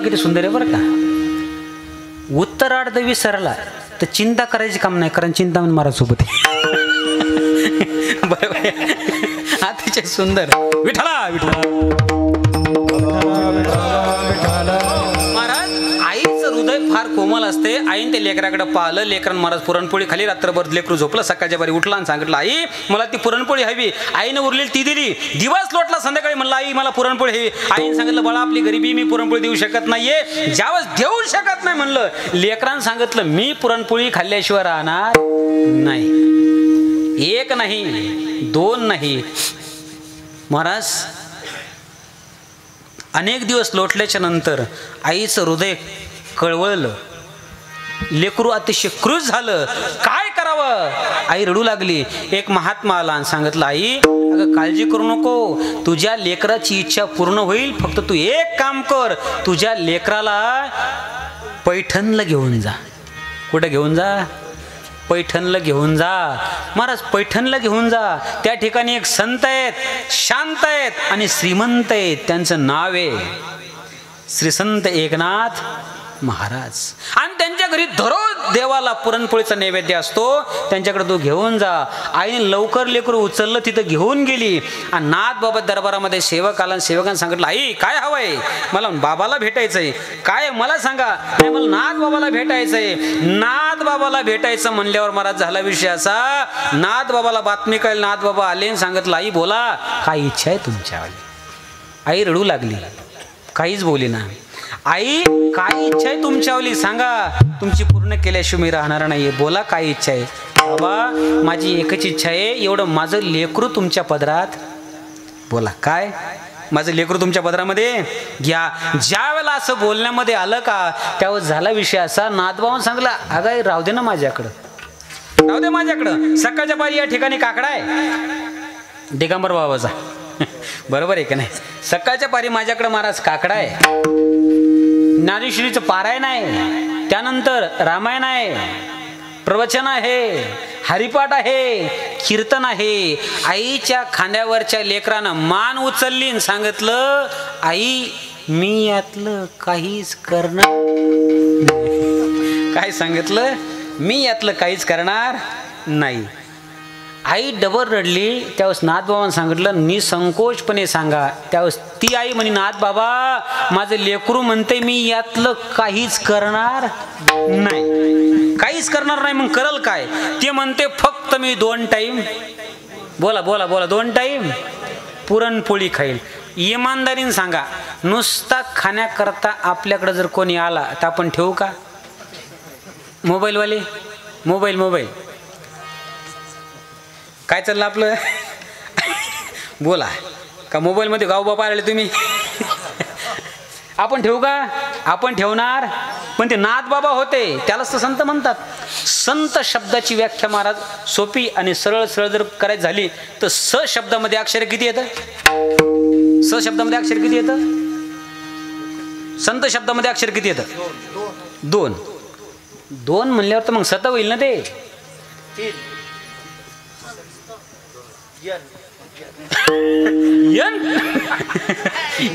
किती सुंदर आहे बरं का. उत्तरार्ध विसरला तर चिंता करायची काम नाही, कारण चिंता म्हणून महाराज सोबत बरोबर. अतिशय सुंदर. विठ्ठला विठ्ठला महाराज. आईचं हृदय फार कोमल असते. आईने ते लेकराकडे पाहिलं. लेकरानं महाराज पुरणपोळी खाली, रात्रभर लेकरू झोपलं. सकाळच्या बारी उठला आणि सांगितलं, आई मला ती पुरणपोळी हवी. आईने उरलेली ती दिली. दिवस लोटला. संध्याकाळी म्हणलं, आई मला पुरणपोळी हवी. आईने सांगितलं, बाळा आपली गरिबी, मी पुरणपोळी देऊ शकत नाहीये. ज्यावेळेस देऊ शकत नाही म्हणलं, लेकरानं सांगितलं, मी पुरणपोळी खाल्ल्याशिवाय राहणार नाही. एक नाही, दोन नाही महाराज. अनेक दिवस लोटल्याच्या नंतर आईचं हृदय कळवळलं. लेकरू अतिशय क्रुश झालं. काय करावं? आई रडू लागली. एक महात्मा आला आणि सांगितलं, आई अगं काळजी करू नको, तुझ्या लेकराची इच्छा पूर्ण होईल. फक्त तू एक काम कर, तुझ्या लेकराला पैठणला घेऊन जा. कुठं घेऊन जा? पैठणला घेऊन जा. महाराज पैठणला घेऊन जा. त्या ठिकाणी एक संत आहेत, शांत आहेत आणि श्रीमंत आहेत. त्यांचं नाव आहे श्री संत एकनाथ महाराज. आणि त्यांच्या घरी दररोज देवाला पुरणपोळीचा नैवेद्य असतो. त्यांच्याकडे तो घेऊन जा. आईने लवकर लेकरू उचललं, तिथं घेऊन गेली आणि नाथ बाबा दरबारामध्ये सेवक आला. सेवकाने सांगितलं, आई काय हवंय? मला बाबाला भेटायचंय. काय मला सांगा? नाही मला नाथ बाबाला भेटायचंय. नाथ बाबाला भेटायचं म्हणल्यावर महाराज झाला विषय असा, नाथ बाबाला बातमी कळली. नाथ बाबा आले आणि सांगितलं, आई बोला काय इच्छा आहे तुमच्यावाली? आई रडू लागली, काहीच बोली ना. आई काय इच्छा आहे तुमच्यावली? सांगा, तुमची पूर्ण केल्याशिवाय मी राहणार नाहीये. बोला काय इच्छा आहे? बाबा माझी एकच इच्छा आहे, एवढं माझं लेकरू तुमच्या पदरात. बोला काय? माझं लेकरू तुमच्या पदरामध्ये घ्या. ज्या वेळेला असं बोलण्यामध्ये आलं का, त्यावेळेस झाला विषय असा, नाथबाबांना सांगला, अगं राहू दे ना माझ्याकडं, राहू दे माझ्याकडं. सकाळच्या पारी या ठिकाणी काकडा आहे दिगंबर बाबाचा. बरोबर आहे का नाही? सकाळच्या पारी माझ्याकडे महाराज काकडा आहे, ज्ञानेश्वरीचं पारायण आहे, त्यानंतर रामायण आहे, प्रवचन आहे, हरिपाठ आहे, कीर्तन आहे. आईच्या खांद्यावरच्या लेकरानं मान उचलली आणि सांगितलं, आई मी यातलं काहीच करणार. काय सांगितलं? मी यातलं काहीच करणार नाही. आई डबल रडली. त्यावेळेस नाथबाबांनी सांगितलं, निसंकोचपणे सांगा. त्यावेळेस ती आई म्हणे, नाथ बाबा माझं लेकरू म्हणते मी यातलं काहीच करणार नाही. काहीच करणार नाही, मग करल काय? ते म्हणते फक्त मी 2 टाईम, बोला बोला बोला, 2 टाईम पुरणपोळी खाईल. इमानदारीने सांगा, नुसता खाण्याकरता आपल्याकडे जर कोणी आला तर आपण ठेवू का? मोबाईलवाले, मोबाईल काय चाललं आपलं? बोला का मोबाईलमध्ये गावबापा आले तुम्ही? आपण ठेवू का? आपण ठेवणार. पण ते नाथबाबा होते, त्यालाच तर संत म्हणतात. संत शब्दाची व्याख्या महाराज सोपी आणि सरळ सरळ जर करायची झाली तर स शब्दामध्ये अक्षर किती येतं? स शब्दामध्ये अक्षर किती येतं? संत शब्दामध्ये अक्षर किती येतं? 2. 2 म्हणल्यावर तर मग सत होईल ना ते.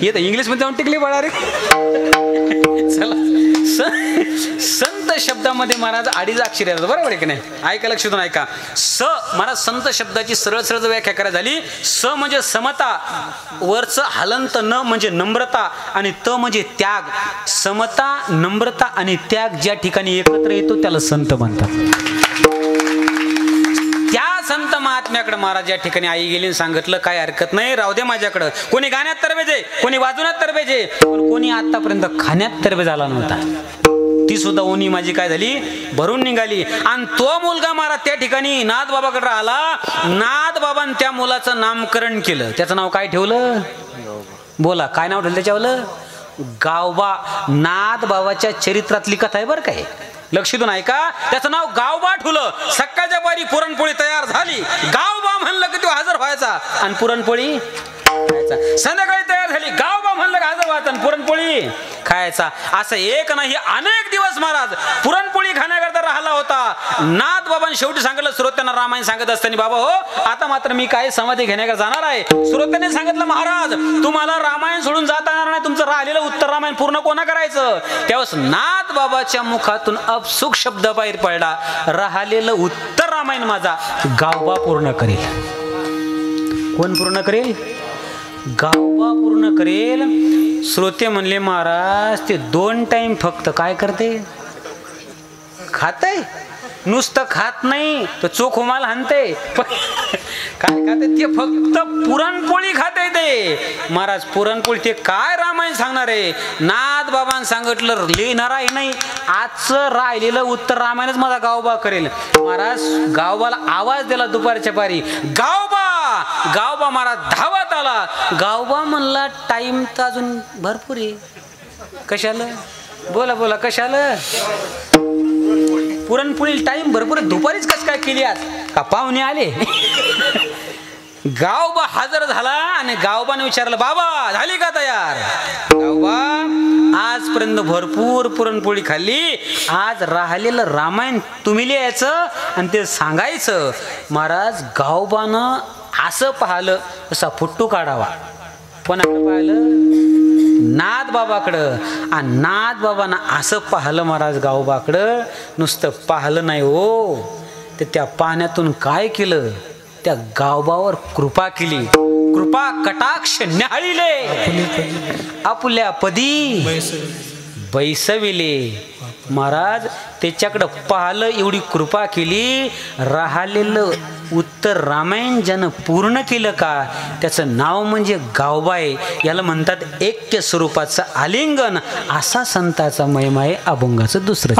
येत इंग्लिश मध्ये जाऊन टिकली बळा रे. चला, संत शब्दामध्ये महाराज 2.5 अक्षर येतात, बरोबर आहे की नाही? ऐका, लक्ष देऊन ऐका. स महाराज संत शब्दाची सरळ सरळ व्याख्या करायची झाली, स म्हणजे समता, वरचं हलंत, न म्हणजे नम्रता आणि त म्हणजे त्याग. समता, नम्रता आणि त्याग ज्या ठिकाणी एकत्र येतो त्याला संत म्हणतात. त्या संत महात्म्याकडे महाराज या ठिकाणी आई गेली, सांगितलं काय हरकत नाही, राहू दे माझ्याकडं. कोणी गाण्यात तरबेजे, कोणी वाजवण्यात तरबेजे, पण कोणी आतापर्यंत खाण्यात तरबे झाला नव्हता. ती सुद्धा ओनी माझी काय झाली, भरून निघाली. आणि तो मुलगा महाराज त्या ठिकाणी नाथबाबाकडे आला. नाथबाबांनी त्या मुलाचं नामकरण केलं. त्याचं नाव काय ठेवलं? बोला, काय नाव ठेवलं त्याच्यावलं? गावबा. नाथबाबाच्या चरित्रातली कथा आहे बरं काय, लक्ष देऊन ऐका. त्याचं नाव गावबा ठेवलं. सकाळच्या पारी पुरणपोळी तयार झाली, गावबा म्हणलं की तो हजर व्हायचा आणि पुरणपोळी खायचा. संध्याकाळी तयार झाली, गावबा म्हणलं की हजर व्हायचा आणि पुरणपोळी खायचा. असं एक नाही, अनेक दिवस महाराज पुरणपोळी खाण्याकरता राहिला होता. नाथबाबांनी शेवटी सांगितलं, श्रोत्यांना रामायण सांगत असताना, बाबा हो आता मात्र मी काय समाधी घेण्याकडे जाणार आहे. श्रोत्यांनी सांगितलं, महाराज तुम्हाला रामायण सोडून जाता येणार नाही, तुमचं राहिलेलं उत्तर रामायण पूर्ण कोणा करायचं? त्यावेळेस नाथबाबाच्या मुखातून अपसुक शब्द बाहेर पडला, राहिलेलं उत्तर रामायण माझा गावबा पूर्ण करेल. कोण पूर्ण करेल? गावबा पूर्ण करेल. श्रोते म्हणले, महाराज ते 2 टाइम फक्त काय करते? खाते. नुसतं खात नाही तर चोख होमाला हाणते. काय खाते? ते फक्त पुरणपोळी खाते ते. महाराज पुरणपोळी ते काय रामायण सांगणार आहे? नाथबाबांनी सांगितलं, लिहिणार आहे नाही, आजचं राहिलेलं उत्तर रामायणच माझा गावबा करेल. महाराज गावबाला आवाज दिला दुपारच्या पारी, गावबा. गावबा महाराज धावत आला. गावबा म्हणला, टाइम तर अजून भरपूर आहे. कशाला? बोला बोला, कशाला? पुरणपोळी टाइम भरपूर, दुपारीच कस काय केली आज? का पाहुणे आले? गावबा हजर झाला आणि गावबाने विचारलं, बाबा झाली का तयार? गावबा आजपर्यंत भरपूर पुरणपोळी खाल्ली, आज राहिलेलं रामायण तुम्ही लिहायचं आणि ते सांगायचं. महाराज गावबानं असं पाहिलं तसा फुट्टू काढावा. कोणाकडे पाहिलं? नाथबाबाकडं. आणि नाथबाबांना असं पाहिलं महाराज गावबाकडं. नुसतं पाहिलं नाही हो, तर त्या पाण्यातून काय केलं? त्या गावबावर कृपा केली. कृपा कटाक्ष न्याहाळीले, आपल्या पदी बैसविले. महाराज त्याच्याकडं पाहिलं, एवढी कृपा केली. राहिलेलं उत्तर रामायण ज्यानं पूर्ण केलं का, त्याचं नाव म्हणजे गावबा आहे. याला म्हणतात ऐक्य स्वरूपाचं आलिंगन. असा संताचा महिमा आहे. अभंगाचं दुसरं.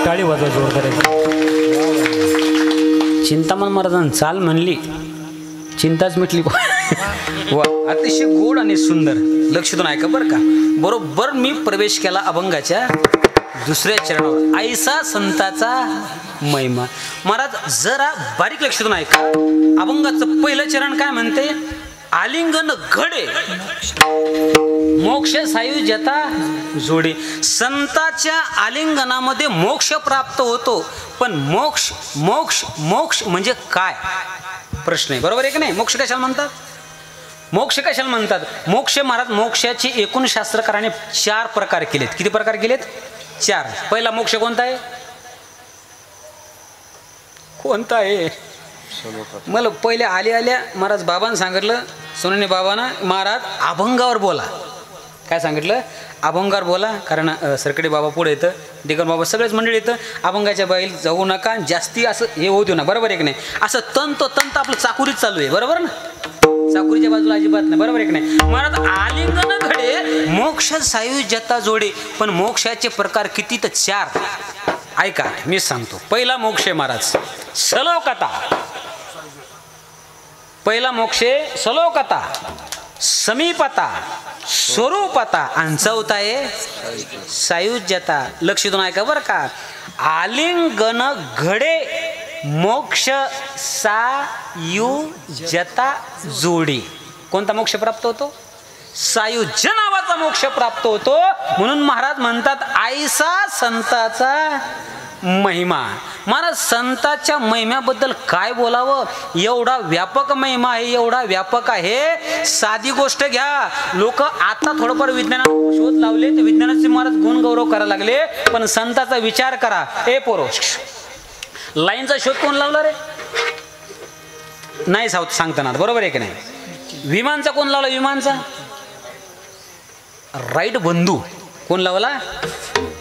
टाळी वाजवा जोरदार चिंतामण महाराजांनी चाल म्हणली चिंताच मिटली वा अतिशय गोड आणि सुंदर लक्ष देऊन ऐका बरं का बरोबर मी प्रवेश केला अभंगाच्या दुसऱ्या चरणावर ऐसा संताचा महिमा महाराज जरा बारीक लक्ष देऊन ऐका अभंगाचं पहिलं चरण काय म्हणते आलिंगन घडे मोक्ष सायुज्यता जोडे संताच्या आलिंगनामध्ये मोक्ष प्राप्त होतो पण मोक्ष मोक्ष मोक्ष म्हणजे काय प्रश्न आहे बरोबर आहे की नाही मोक्ष कशाला म्हणतात मोक्ष कशाला म्हणतात मोक्ष महाराज मोक्षाचे एकूण शास्त्रकाराने 4 प्रकार केलेत किती प्रकार केलेत 4 पहिला मोक्ष कोणता आहे कोणता आहे मला पहिले आल्या महाराज बाबांनी सांगितलं सोनने बाबांना महाराज अभंगावर बोला काय सांगितलं अभंगावर बोला कारण सरकडे बाबा पुढे येतं दिगंबर बाबा सगळेच मंडळी येतं अभंगाच्या बाईल जाऊ नका जास्ती असं हे होऊ देऊ ना बरोबर आहे की नाही असं तंत आपलं चाकुरीच चालू आहे बरोबर ना चाकुरीच्या बाजूला अजिबात नाही बरोबर आहे की नाही महाराज आलिंगन घडे मोक्ष सायुज्यता जोडे पण मोक्षाचे प्रकार किती तर 4 ऐका मी सांगतो पहिला मोक्ष आहे महाराज सलोकता पहिला मोक्ष सलोकता समीपता स्वरूपता आणि चौथा आहे सायुज्यता लक्ष देऊन ऐका बरं का आलिंगन घडे मोक्ष सायुज्यता जोडी कोणता मोक्ष प्राप्त होतो सायुज्य नावाचा मोक्ष प्राप्त होतो म्हणून महाराज म्हणतात ऐसा संताचा महिमा महाराज संताच्या महिम्याबद्दल काय बोलावं एवढा व्यापक महिमा आहे एवढा व्यापक आहे साधी गोष्ट घ्या लोक आता थोडंफार विज्ञानाला शोध लावले तर विज्ञानाचे महाराज गुणगौरव करायला लागले पण संताचा विचार करा ए पोरो लाईनचा शोध कोण लावला रे नाही सांगताना बरोबर आहे की नाही विमानचा कोण लावला विमानचा राईट बंधू कोण लावला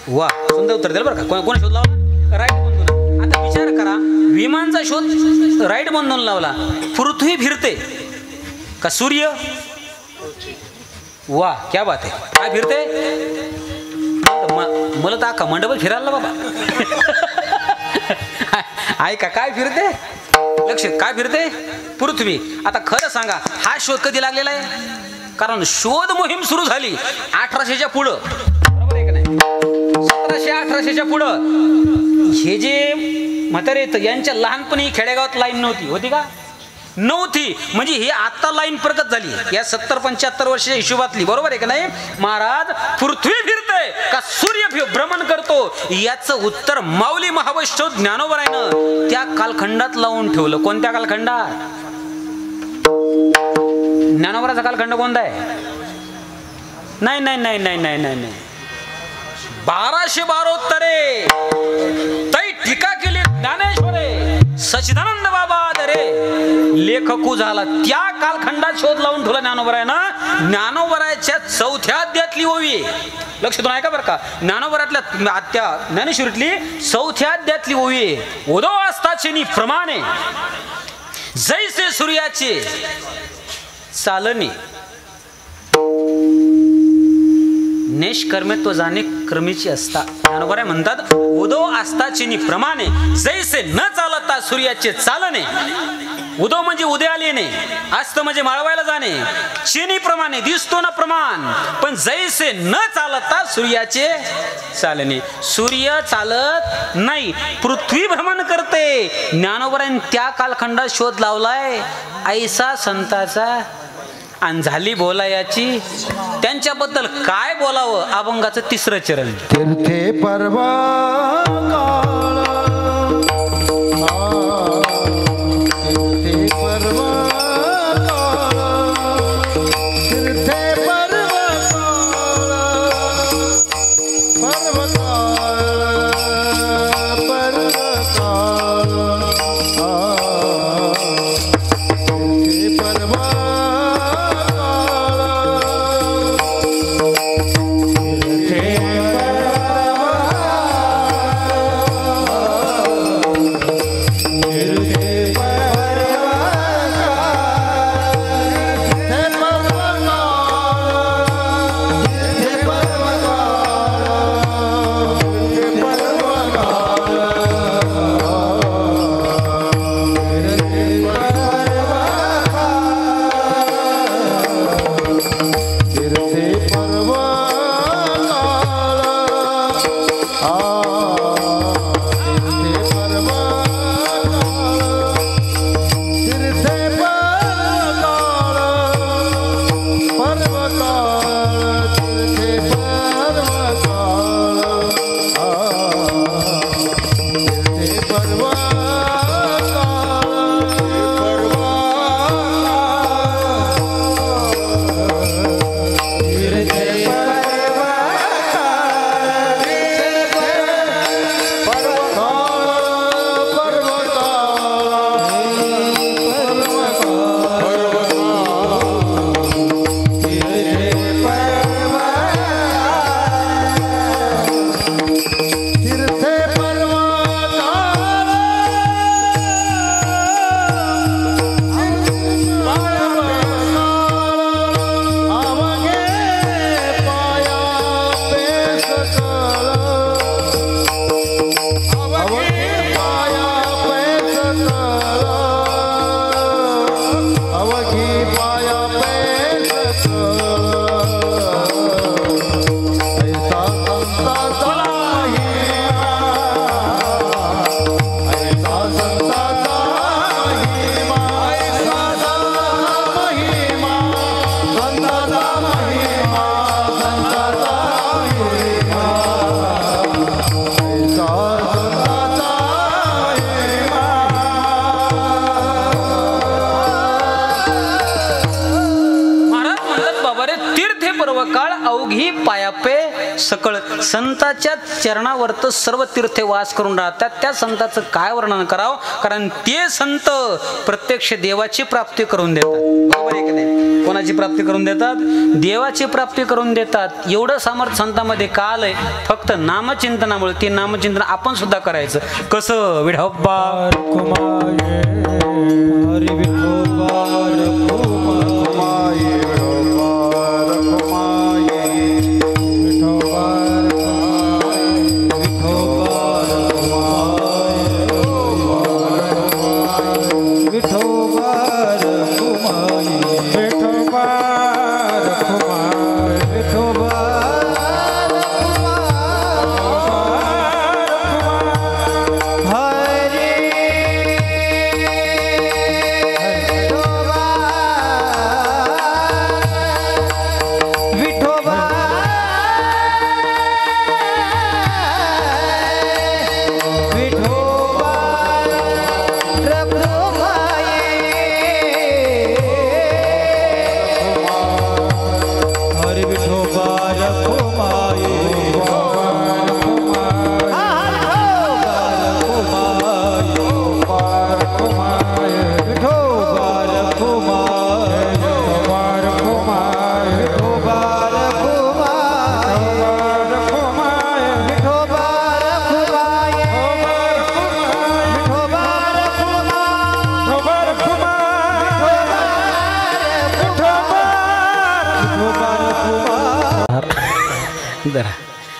वा सुंदर उत्तर दिलं बरं का कोण शोध लावला राईट बंधू आता विचार करा विमानचा शोध राईट बंधून लावला पृथ्वी फिरते का सूर्य वा क्या बात आहे काय फिरते मला तर अख्खा मंडप फिरायला बाबा ऐका काय फिरते लक्ष काय फिरते पृथ्वी आता खरं सांगा हा शोध कधी लागलेला आहे कारण शोध मोहीम सुरू झाली 1800च्या पुढं बरोबर आहे का नाही 1700-1800च्या पुढं हे जे म्हातारे यांच्या लहानपणी खेडेगावात लाईन नव्हती होती का नव्हती म्हणजे ही आता लाईन प्रगत झाली या 70-75 वर्षाच्या हिशोबातली बरोबर आहे का नाही महाराज पृथ्वी फिरते का सूर्य भ्रमण करतो याचं उत्तर माऊली महावैष्णव ज्ञानोबरायनं त्या कालखंडात लावून ठेवलं कोणत्या कालखंडात ज्ञानोबराचा कालखंड कोणता आहे नाही 1212 तै टीका केली ज्ञानेश्वरे सच्चिदानंद बाबा दरे लेखकू झाला त्या कालखंडात शोध लावून ठेवला ज्ञानोबरायनं ज्ञानोबरायच्या 4थ्या अध्यायातली ओवी लक्ष देऊन ऐका बरं का ज्ञानोबरातल्या त्या ज्ञानेश्वरीतली 4थ्या अध्यायातली ओवी उदो असताचे प्रमाणे जैसे सूर्याचे चालणे निष्कर्मित्व जाणे क्रमीची असता ज्ञानोबराय म्हणतात उदो असताचिनी प्रमाणे जैसे न चालता सूर्याचे चालणे उदो म्हणजे उदयाला येणे अस्त म्हणजे माळवायला जाणे चिनी प्रमाणे दिसतो ना प्रमाण पण जैसे न चालता सूर्याचे चालणे सूर्य चालत नाही पृथ्वी भ्रमण करते ज्ञानोबरायने त्या कालखंडात शोध लावलाय ऐसा संताचा आणि झाली बोलायाची त्यांच्याबद्दल काय बोलावं अभंगाचं 3रं चरण तीर्थे परवा सकळ संताच्या चरणावर तर सर्व तीर्थे वास करून राहतात. त्या संताचं काय वर्णन करावं, कारण ते संत प्रत्यक्ष देवाची प्राप्ती करून देतात. बरोबर आहे की नाही? कोणाची प्राप्ती करून देतात? देवाची प्राप्ती करून देतात. एवढं सामर्थ्य संतांमध्ये का आलंय? फक्त नामचिंतनामुळे. ते नामचिंतन आपण सुद्धा करायचं. कसं? विठोबा हरी विठोबा रखुमाई, विठोबा रखुमाई, विठोबा रखुमाई, विठोबा रखुमाई, विठोबा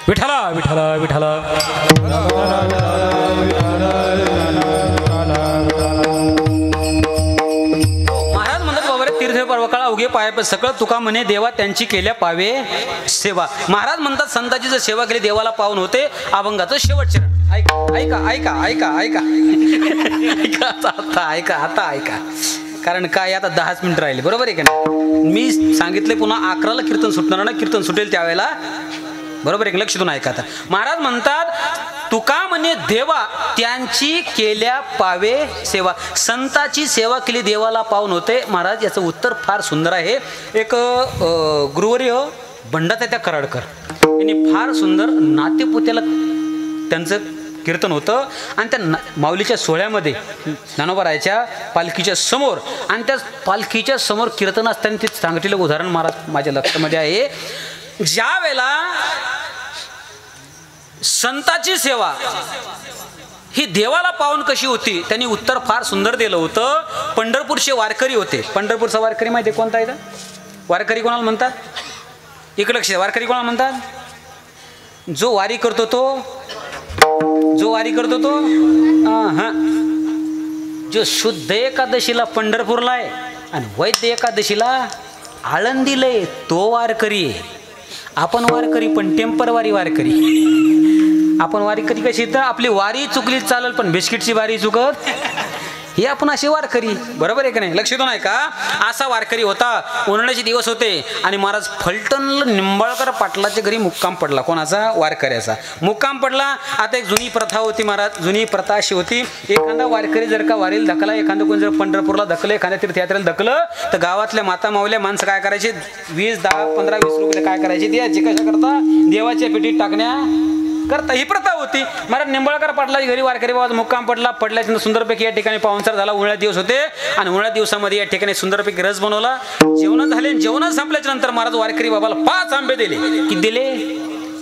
विठला विठला विठला. महाराज म्हणतात बाबा रे, तीर्थ पर्वकाळा उगे पाय सकळ तुका म्हणे देवा त्यांची केल्या पावे सेवा. महाराज म्हणतात संताची जर सेवा केली देवाला पावन होते. अभंगाचं शेवट चरण ऐका ऐका ऐका ऐका ऐका ऐका आता ऐका आता ऐका. कारण काय आता 10 मिनिटं राहिले. बरोबर आहे का नाही? मी सांगितले पुन्हा 11ला कीर्तन सुटणार ना. कीर्तन सुटेल त्यावेळेला. बरोबर आहे? लक्ष देऊन ऐका. आता महाराज म्हणतात तुका म्हणे देवा त्यांची केल्या पावे सेवा. संताची सेवा केली देवाला पावन होते. महाराज याचं उत्तर फार सुंदर आहे. एक गुरुवर्य बंडातात्या कराडकर यांनी फार सुंदर नातेपुत्याला त्यांचं कीर्तन होतं. आणि त्या माऊलीच्या सोहळ्यामध्ये ज्ञानोबारायाच्या पालखीच्या समोर आणि त्या पालखीच्या समोर कीर्तन असताना ते सांगितलेलं उदाहरण महाराज माझ्या लक्षामध्ये आहे. ज्या वेळेला संताची सेवा ही देवाला पावन कशी होती त्यांनी उत्तर फार सुंदर दिलं होतं. पंढरपूरचे वारकरी होते. पंढरपूरचा वारकरी माहिती आहे कोणता आहे? वारकरी कोणाला म्हणतात? इकडे लक्ष. वारकरी कोणाला म्हणतात? जो वारी करतो तो. जो वारी करतो तो हा. जो शुद्ध एकादशीला पंढरपूरला आहे आणि वैद्य एकादशीला आळंदीला आहे तो वारकरी आहे. आपण वारकरी पण टेम्परवारी वारकरी. आपण वारकरी कशी तर आपली वारी चुकली चालेल पण बिस्किटची वारी चुकत हे आपण असे वारकरी. बरोबर आहे का नाही? लक्ष देऊन आहे का? असा वारकरी होता. उन्हाळ्याचे दिवस होते आणि महाराज फलटणला निंबाळकर पाटलाच्या घरी मुक्काम पडला. कोणाचा? वारकऱ्याचा मुक्काम पडला. आता एक जुनी प्रथा होती महाराज. जुनी प्रथा अशी होती, एखादा वारकरी जर का वारीला धकला, एखादं कोण जर पंढरपूरला धकलं, एखाद्या तीर्थयात्रेला धकलं तर गावातल्या माता मावल्या माणसं काय करायचे? 20, 10, 15, 20 रुपये काय करायचे? द्यायचे. कशा करता? देवाच्या पेटीत टाकण्या करता ही प्रथा होती. महाराज निंबाळकर पाटलाच्या घरी वारकरी बाबा मुक्काम पडल्याच्या सुंदरपैकी या ठिकाणी पाहुणचार झाला. उन्हाळ्यात दिवस होते आणि उन्हाळ्यात दिवसामध्ये या ठिकाणी सुंदरपैकी रस बनवला. जेवण झाले. जेवण संपल्याच्या नंतर महाराज वारकरी बाबाला 5 आंबे दिले. किती दिले?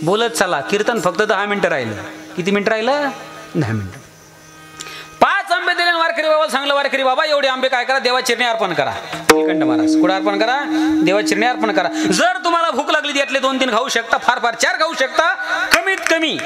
बोलत चला. कीर्तन फक्त 10 मिनिटं राहिलं. किती मिनिटं राहिलं? 10 मिनिटं. 5 आंबे दिले. वारकरी बाबाला सांगलं, वारकरी बाबा एवढे आंबे काय करा? देवा चिरणी अर्पण करा. निलकंठ महाराज कुठं अर्पण करा? देवा चिरणी अर्पण करा. जर तुम्हाला भूक लागली त्यातले 2-3 खाऊ शकता, फार फार 4 खाऊ शकता, कमीत कमी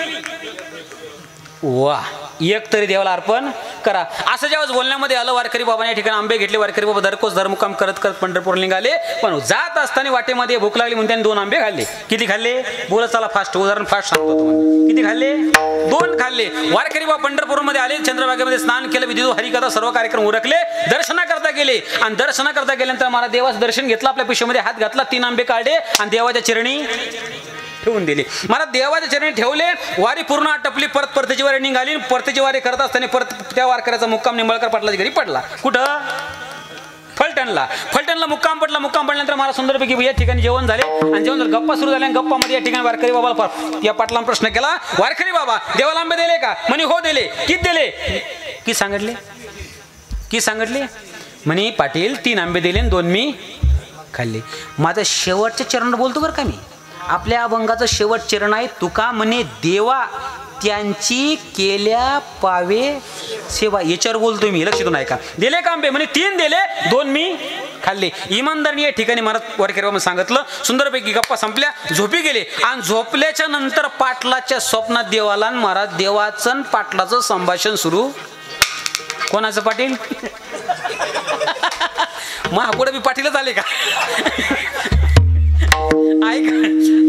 वा एक तरी देवाला अर्पण करा. असं ज्यावेळेस बोलण्यामध्ये आलं वारकरी बाबाने या ठिकाणी आंबे घेतले. वारकरी बाबा दरकोस धर्मकाम करत करत पंढरपूर निघाले. पण जात असताना वाटेमध्ये भूक लागली म्हणून त्यांनी 2 आंबे खाल्ले. किती खाल्ले? बोलत चला फास्ट. उदाहरण फास्ट सांगतो तुम्हाला. किती खाल्ले? 2 खाल्ले. वारकरी बाबा पंढरपूरमध्ये आले. चंद्रभागेमध्ये स्नान केलं. विधी हरिकथा सर्व कार्यक्रम उरकले. दर्शनाकरता गेले आणि दर्शनाकरता गेल्यानंतर मला देवाचं दर्शन घेतलं. आपल्या पिशवीमध्ये हात घातला. 3 आंबे काढले आणि देवाच्या चरणी ठेवून दिले. मला देवाच्या चरणी ठेवले. वारी पूर्ण आटपली. परत परतीची वारी निघाली. परतीची वारी करत असताना परत त्या वारकऱ्याचा मुक्काम निंबाळकर पाटलाच्या घरी पडला. कुठं? फलटण. फलटणला मुक्काम पडल्यानंतर मला सुंदरपैकी या ठिकाणी जेवण झाले आणि जेवण झालं, गप्पा सुरू झाल्या. गप्पामध्ये या ठिकाणी वारकरी बाबाला या पाटलांना प्रश्न केला, वारकरी बाबा देवाला आंबे दिले का? म्हणे हो दिले. किती दिले? की सांगितले म्हणे पाटील 3 आंबे दिले आणि 2 मी खाल्ले. माझं शेवटच्या चरण बोलतो बरं का मी. आपल्या अभंगाचं शेवट चरण आहे, तुका म्हणे देवा त्यांची केल्या पावे सेवा. याच्यावर बोलतोय मी, लक्ष देऊन ऐका. दिले का आंबे? म्हणे 3 दिले, 2 मी खाल्ले. इमानदारीने या ठिकाणी मला वारकरी सांगितलं. सुंदरपैकी गप्पा संपल्या, झोपी गेले आणि झोपल्याच्या नंतर पाटलाच्या स्वप्नात देवाला महाराज देवाचं पाटलाचं संभाषण सुरू. कोणाचं पाटील? महापुढे मी पाटीलच आले का?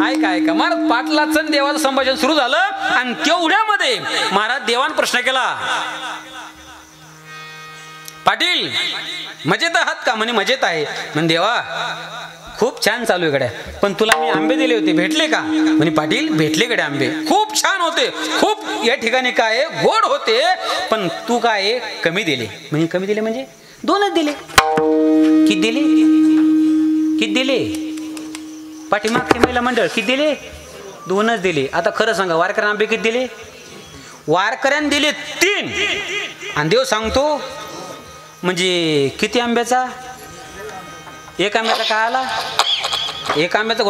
ऐका महाराज पाटलाचं देवाचं संभाषण सुरू झालं आणि तेवढ्यामध्ये महाराज देवान प्रश्न केला, पाटील मजेत आहात का? म्हणे मजेत आहे. म्हणे देवा खूप छान चालू आहे गड्या, पण तुला मी आंबे दिले होते, भेटले का? म्हणे पाटील भेटले गड्या आंबे, खूप छान होते, खूप या ठिकाणी काय गोड होते, पण तू काय कमी दिले. म्हणजे कमी दिले म्हणजे 2च दिले. किती दिले? पाठीमागचे महिला मंडळ किती दिले? 2च दिले. आता खरं सांगा वारकऱ्यांना आंबे किती दिले? वारकऱ्यांनी दिले 3 आणि देव सांगतो म्हणजे किती आंब्याचा? 1 आंब्याचा काय आला? 1 आंब्याचा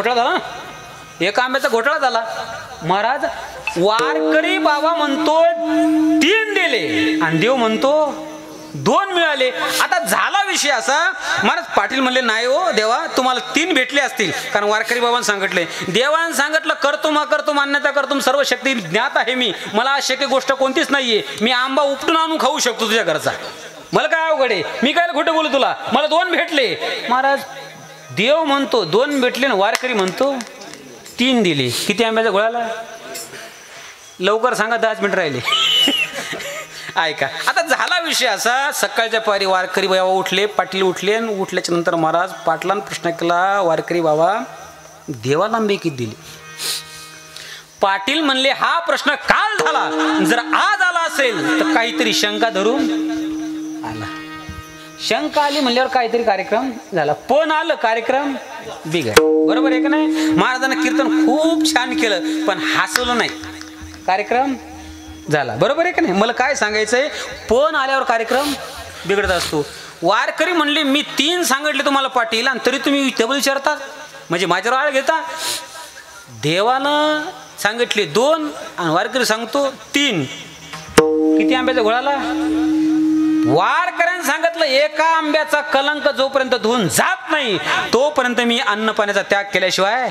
घोटाळा झाला. महाराज वारकरी बाबा म्हणतो 3 दिले आणि देव म्हणतो 2 मिळाले. आता झाला विषय असा, महाराज पाटील म्हणले नाही हो देवा, तुम्हाला 3 भेटले असतील, कारण वारकरी बाबांनी सांगितले. देवाने सांगितलं करतो मान्यता करतो, सर्व शक्ती ज्ञात आहे मी, मला अशक्य गोष्ट कोणतीच नाहीये. मी आंबा उपटून आणून खाऊ शकतो तुझ्या घरचा, मला काय अवघड आहे, मी काय खोटं बोलू तुला, मला 2 भेटले. महाराज देव म्हणतो 2 भेटले, वारकरी म्हणतो 3 दिले. किती आंब्याचा घोळाला? लवकर सांगा, 10 मिनिट राहिले. ऐका आता झाला विषय असा, सकाळच्या पारी वारकरी बाबा उठले, पाटील उठले आणि उठल्याच्या नंतर महाराज पाटलांना प्रश्न केला, वारकरी बाबा देवाला आंबे किती दिले? पाटील म्हणले हा प्रश्न काल झाला, जर आज आला असेल तर काहीतरी शंका धरून आला. शंका आली म्हणल्यावर काहीतरी कार्यक्रम झाला, पण आलं कार्यक्रम बिघड. बरोबर आहे का नाही? महाराजांना कीर्तन खूप छान केलं पण हसवलं नाही, कार्यक्रम झाला. बरोबर आहे का नाही? मला काय सांगायचंय, पण आल्यावर कार्यक्रम बिघडत असतो. वारकरी म्हणले मी 3 सांगितले तुम्हाला पाटील आणि तरी तुम्ही डबल विचारतात, म्हणजे माझ्यावर आळ घेता. देवानं सांगितले 2 आणि वारकरी सांगतो 3. किती आंब्याचा घोळाला? वारकऱ्यांनी सांगितलं 1 आंब्याचा कलंक जोपर्यंत धुवून जात नाही तोपर्यंत मी अन्न पाण्याचा त्याग केल्याशिवाय.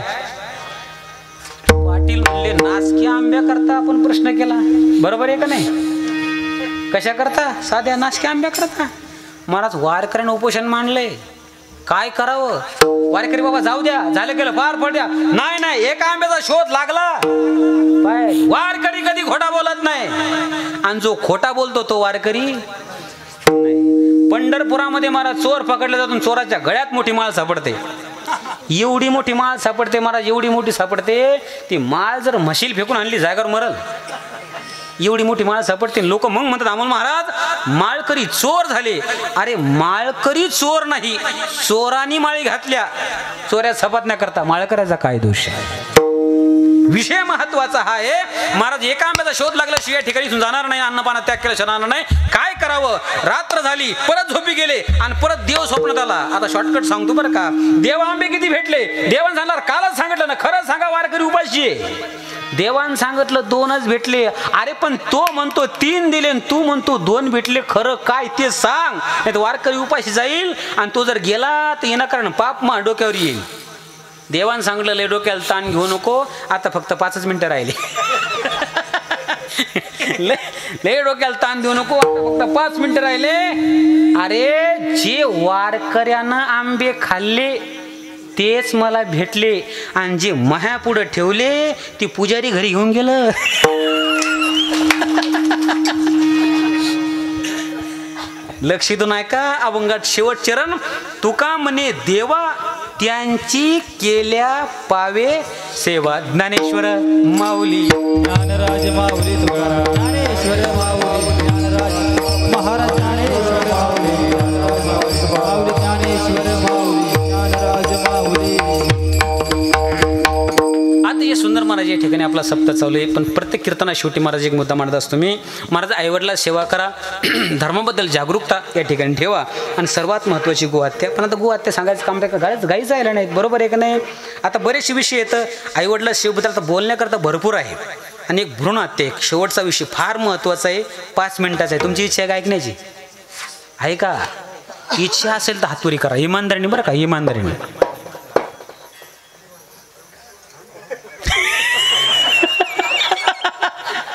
पाटील म्हणले नासक्या आंब्या करता आपण प्रश्न केला, बरोबर आहे का नाही? कशा करता? साध्या नासक्या आंब्या करता. महाराज वारकऱ्यांनी उपोषण मांडले, काय करावं? वारकरी बाबा जाऊ द्या, झालं गेलं, पार पड द्या. नाही 1 आंब्याचा शोध लागला. वारकरी कधी खोटा बोलत नाही आणि जो खोटा बोलतो तो वारकरी नाही. पंढरपुरामध्ये महाराज चोर पकडले जातो, चोराच्या गळ्यात मोठी माळ सापडते. एवढी मोठी माळ सापडते महाराज, एवढी मोठी सापडते, ती माळ जर म्हशील फेकून आणली जागेवर मरल, एवढी मोठी माळ सापडते. लोक मग म्हणतात आम्हाला महाराज माळकरी चोर झाले. अरे माळकरी चोर नाही, चोरांनी माळी घातल्या, चोऱ्या सपाटण्या करता माळकऱ्याचा काय दोष आहे? विषय महत्वाचा हा आहे. महाराज 1 आंब्याचा शोध लागल्याशिवाय ठिकाणी जाणार नाही, अन्नपाना त्याग केला जाणार नाही. काय करावं? रात्र झाली, परत झोपी गेले आणि परत देव स्वप्नात आला. आता शॉर्टकट सांगतो बरं का, देव आंबे किती भेटले? देवान सांगणार कालच सांगितलं ना, खरं सांगा वारकरी उपाशी आहे. देवान सांगितलं 2च भेटले. अरे पण तो म्हणतो 3 दिले आणि तू म्हणतो 2 भेटले, खरं काय ते सांग, नाही तर वारकरी उपाशी जाईल आणि तो जर गेला तर येणं कारण पाप मा डोक्यावर येईल. देवान सांगितलं लय डोक्याला ताण घेऊ नको, आता फक्त 5च मिनिटं राहिले. लय डोक्याला ताण देऊ नको, आता फक्त 5 मिनिटं राहिले. अरे जे वारकऱ्यानं आंबे खाल्ले तेच मला भेटले आणि जे माया पुढे ठेवले ती पुजारी घरी घेऊन गेलं. लक्ष देऊन ऐका अभंगात शेवट चरण, तुका म्हणे देवा त्यांची केल्या पावे सेवा. ज्ञानेश्वर माऊली, ज्ञानराज माऊली तुकाराम, ज्ञानेश्वर माऊली, ज्ञानराज महाराज ज्ञानेश्वर माऊली, माऊली ज्ञानेश्वर या ठिकाणी आपला सप्ताह चालू आहे, पण प्रत्येक कीर्तना शेवटी महाराज एक मुद्दा मांडत असतो मी. महाराज आईवडिला सेवा करा, धर्माबद्दल जागरूकता या ठिकाणी ठेवा, आणि सर्वात महत्त्वाची गोहत्या. पण आता गोहत्या सांगायचं काम काय, गाईच आयला नाहीत, बरोबर आहे का नाही. आता बरेचसे विषय येतं आईवडिला सेवेबद्दल आता बोलण्याकरता भरपूर आहे. आणि एक भ्रूण हत्या, एक शेवटचा विषय फार महत्त्वाचा आहे, 5 मिनिटाचा आहे. तुमची इच्छा आहे का ऐकण्याची? आहे का? इच्छा असेल तर हातवरी करा, इमानदारीने बरं का, इमानदारीने.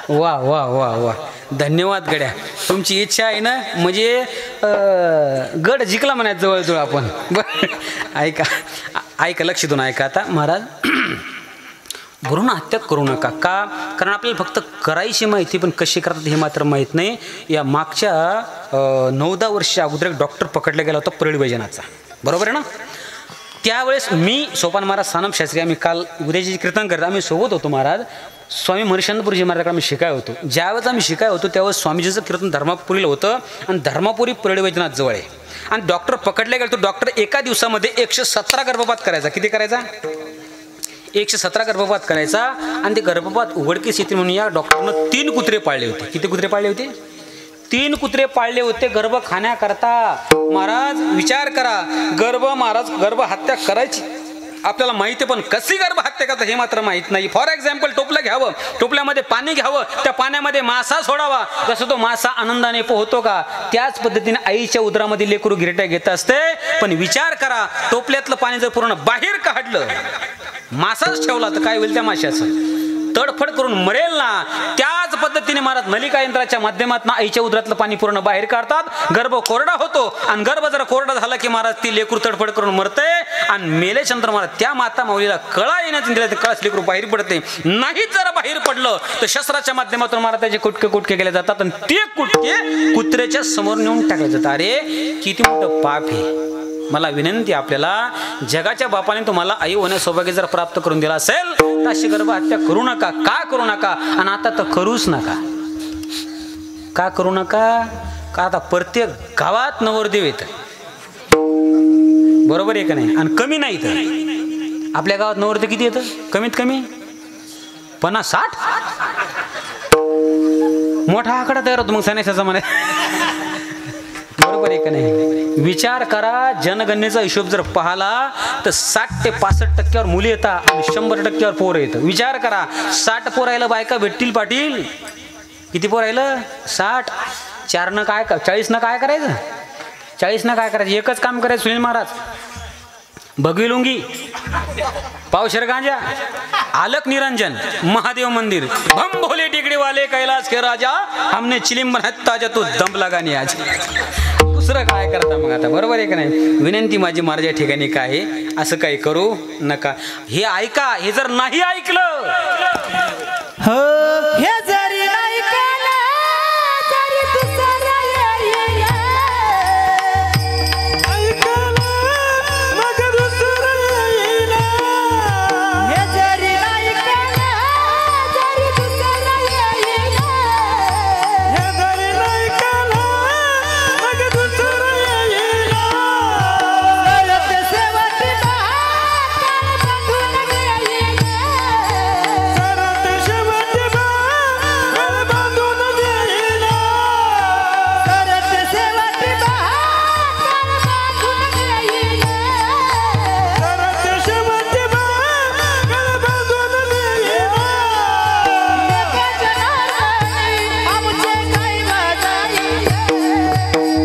वा वा वा वा, धन्यवाद गड्या. तुमची इच्छा आहे ना, म्हणजे गड जिंकला म्हणायचं जवळजवळ आपण. बरं ऐका ऐका, लक्ष देऊन ऐका. आता महाराज भ्रूण हत्या करू नका. का? कारण आपल्याला फक्त करायची माहिती, पण कशी करतात हे मात्र माहीत नाही. या मागच्या 9-10 वर्षाच्या अगोदर एक डॉक्टर पकडला गेला होता परळी वैजनाथचा, बरोबर आहे ना. त्यावेळेस मी सोपान महाराज सानप शास्त्री, आम्ही काल उद्याची कीर्तन करत आम्ही सोबत होतो. महाराज स्वामी हरिश्चंद्रपुरीजी महाराजांकडे आम्ही शिकाय होतो. ज्यावेळेस आम्ही शिकाय होतो त्यावेळेस स्वामीजीचं कीर्तन धर्मापुरीला होतं, आणि धर्मापुरी परळी वैजनाथ जवळ आहे. आणि डॉक्टर पकडले गेले, तो डॉक्टर एका दिवसामध्ये 117 गर्भपात करायचा. किती करायचा? 117 गर्भपात करायचा. आणि ते गर्भपात उघडकीस येतील म्हणून या डॉक्टरनं 3 कुत्रे पाळले होते. किती कुत्रे पाळले होते? 3 कुत्रे पाळले होते गर्भ खाण्याकरता. महाराज विचार करा, गर्भ हत्या करायची आपल्याला माहिती, पण कशी गर्भ हत्या करता हे मात्र माहीत नाही. फॉर एक्झाम्पल, टोपलं घ्यावं, टोपल्यामध्ये पाणी घ्यावं, त्या पाण्यामध्ये मासा सोडावा. जसं तो मासा आनंदाने पोहतो का, त्याच पद्धतीने आईच्या उदरामध्ये लेकरू गिरट्या घेत असते. पण विचार करा, टोपल्यातलं पाणी जर पूर्ण बाहेर काढलं, मासाच ठेवला, तर काय होईल त्या माशाचं? तडफड करून मरेल ना. त्याच पद्धतीने महाराज नलिका यंत्राच्या माध्यमातून आईच्या उदरातलं पाणी पूर्ण बाहेर काढतात, गर्भ कोरडा होतो. आणि गर्भ जर कोरडा झाला की महाराज ती लेकरू तडफड करून मरते. आणि मेलेचंद्र महाराज त्या माता माऊलीला कळा येण्याचं दिलं, कळाच लेकरू बाहेर पडते. नाहीच जरा बाहेर पडलं तर शस्त्राच्या माध्यमातून महाराज त्याचे कुटके केले जातात, आणि ते कुटके कुत्र्याच्या समोर नेऊन टाकले जातात. अरे किती मोठं पाप आहे. मला विनंती आपल्याला, जगाच्या बापाने तुम्हाला आई होण्यास सौभाग्य जर प्राप्त करून दिला असेल तर अशी गर्भ हत्या करू नका. का करू नका? आणि आता तर करूच नका. का करू नका? का आता प्रत्येक गावात नवरदेव येत, बरोबर आहे का नाही. आणि कमी नाही तर आपल्या गावात नवरदेव किती येतं? कमीत कमी 50-60. मोठा आकडा तयार होतो मग सणाच्या म्हणे, बरोबर आहे का नाही. विचार करा, जनगणनेचा हिशोब जर पाहिला तर 60 ते 65% मुली येतात आणि 100% पोरं येतं. विचार करा, 60 पोर राहिलं बायका भेटतील पाटील. किती पोर राहिलं? 60. 4 काय 40 काय करायचं? 40 काय करायचं? एकच काम करायचं सुनील महाराज, भगवी लुंगी, पावशेर गांजा, आलक निरंजन, महादेव मंदिर, बम भोले टिकड़ी वाले कैलाश के राजा, हमने चिलिम बनत ताजा तू दम लगानी आज. दुसरं काय करता मग आता, बरोबर आहे का नाही. विनंती माझी महाराज या ठिकाणी काय आहे, असं काही करू नका. हे ऐका, हे जर नाही ऐकलं, हे जरी ऐकलं तरी दुसरं येईल. ऐकलं मग दुसरं येईल. हे जरी ऐकलं तरी दुसरं येईल. हे जरी ऐकलं मग दुसरं येईल. सरत सेवत बाळ बांधून येईल. सरत सेवत बाळ बांधून येईल. सरत सेवत बाळ बांधून येईल. सरत सेवत बाळ बांधून येईल. एका जनार्दनी आमचे काय वाजाईल.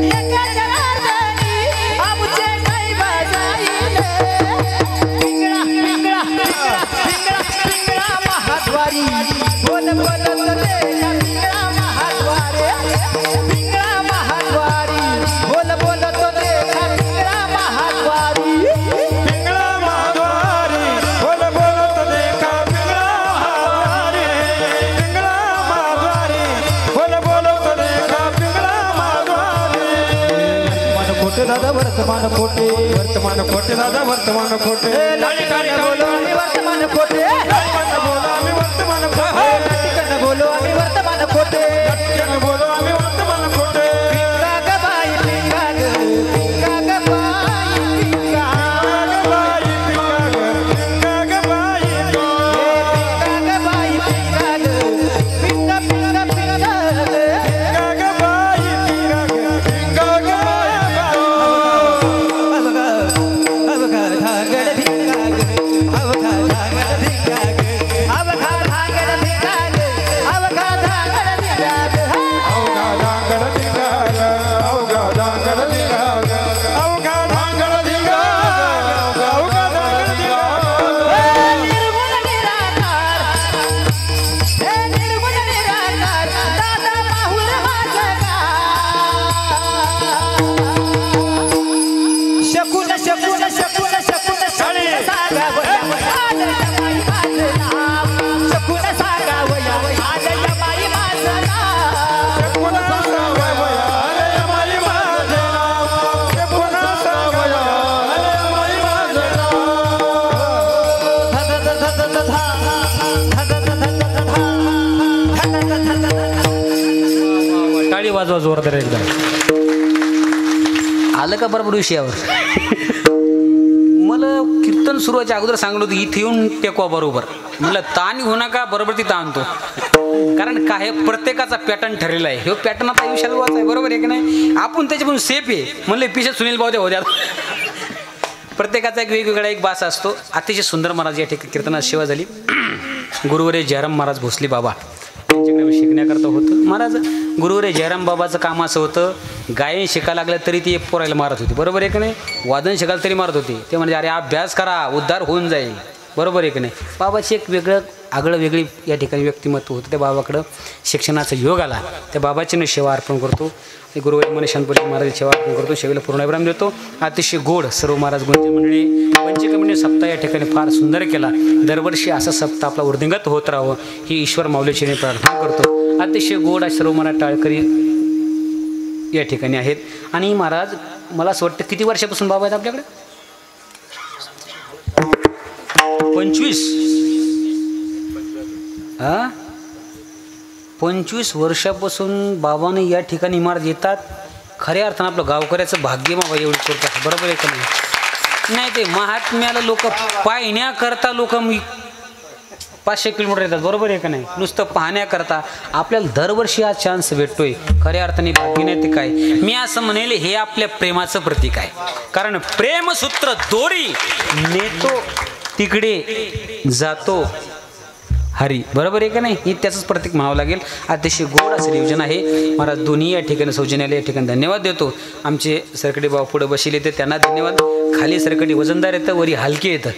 एका जनार्दनी आमचे काय वाजाईल. पिंगळा पिंगळा पिंगळा पिंगळा महाद्वारी बोल बोलत देला. पिंगळा महाद्वारे पिंगळा महाद्वारी बोल बोलत देला. पिंगळा महाद्वारी पिंगळा महाद्वारी बोल बोलत देखा. पिंगळा महाद्वारी पिंगळा महाद्वारी बोल बोलत देखा. पिंगळा महाद्वारी. खोटे दादा वर्तमान खोटे. वर्तमान खोटे दादा वर्तमान खोटे. बोलो आम्ही वर्तमान खोटे. बोलो आम्ही वर्तमान खोटे. बोलो आम्ही वर्तमान खोटे. बोलो आम्ही वर्तमान खोटे. पिंगा ग बाई पिंगा ग. पिंगा ग बाई पिंगा ग बाई. पिंगा ग बाई. पिंगा ग बाई. ताली वाजवा जोरदार एकदा. आलं का बरोबर विषयावर. मला कीर्तन सुरुवाच्या अगोदर सांगलं होतं इथे येऊन टेकवा बरोबर. मला ताण घेऊ नका, बरोबर ती ताणतो. कारण काय प्रत्येकाचा पॅटर्न ठरलेला आहे. हे पॅटर्न आता आयुष्यात आहे, बरोबर आहे की नाही. आपण त्याच्यापासून सेफ आहे म्हणले पिशे सुनील भाऊ होत्या. प्रत्येकाचा एक वेगवेगळा एक बास असतो. अतिशय सुंदर महाराज या ठिकाणी कीर्तनात सेवा झाली. गुरुवर्य जयराम महाराज भोसले बाबा यांच्याकडे शिकण्याकरता होतं. महाराज गुरुवर्य जयराम बाबाचं काम असं होतं, गायन शिकायला लागलं तरी ती पोरायला मारत होती, बरोबर आहे की नाही. वादन शिकायला तरी मारत होती. ते म्हणजे अरे अभ्यास करा, उद्धार होऊन जाईल, बरोबर आहे की नाही. बाबाची एक वेगळं आगळं वेगळी या ठिकाणी व्यक्तिमत्व होतं. त्या बाबाकडं शिक्षणाचा योग आला. त्या बाबाची मी सेवा अर्पण करतो. गुरुवारी मनीषांपुरी महाराज सेवा अर्पण करतो. शेवेला पूर्णविराम देतो. अतिशय गोड सर्व महाराज गुंज मंडळी पंचकमणी सप्ताह या ठिकाणी फार सुंदर केला. दरवर्षी असा सप्ताह आपला वृद्धिंगत होत राहावं ही ईश्वर माऊलीची मी प्रार्थना करतो. अतिशय गोड सर्व महाराज टाळकरी या ठिकाणी आहेत. आणि महाराज मला असं वाटतं किती वर्षापासून बाबा आहेत आपल्याकडे? 25. 25 वर्षापासून बाबाने या ठिकाणी इमारत येतात. खऱ्या अर्थानं आपलं गावकऱ्याचं भाग्य बाबा एवढं करतात, बरोबर आहे का नाही. ते महात्म्याला लोक पाहण्याकरता लोक 500 किलोमीटर येतात, बरोबर आहे का नाही. नुसतं पाहण्याकरता आपल्याला दरवर्षी हा चान्स भेटतोय. खऱ्या अर्थाने भाग्य नाही ते काय. मी असं म्हणेल हे आपल्या प्रेमाचं प्रतीक आहे. कारण प्रेमसूत्र दोरी नेतो तिकडे जातो हरी, बरोबर आहे का नाही. ही त्याचंच प्रतीक म्हणावं लागेल. अतिशय गोड असं नियोजन आहे. महाराज दोन्ही या ठिकाणी सौजन्याला या ठिकाणी धन्यवाद देतो. आमचे सरकडी भाऊ पुढे बसले येते त्यांना धन्यवाद. खाली सरकडी वजनदार येतं, वरी हलके येतं,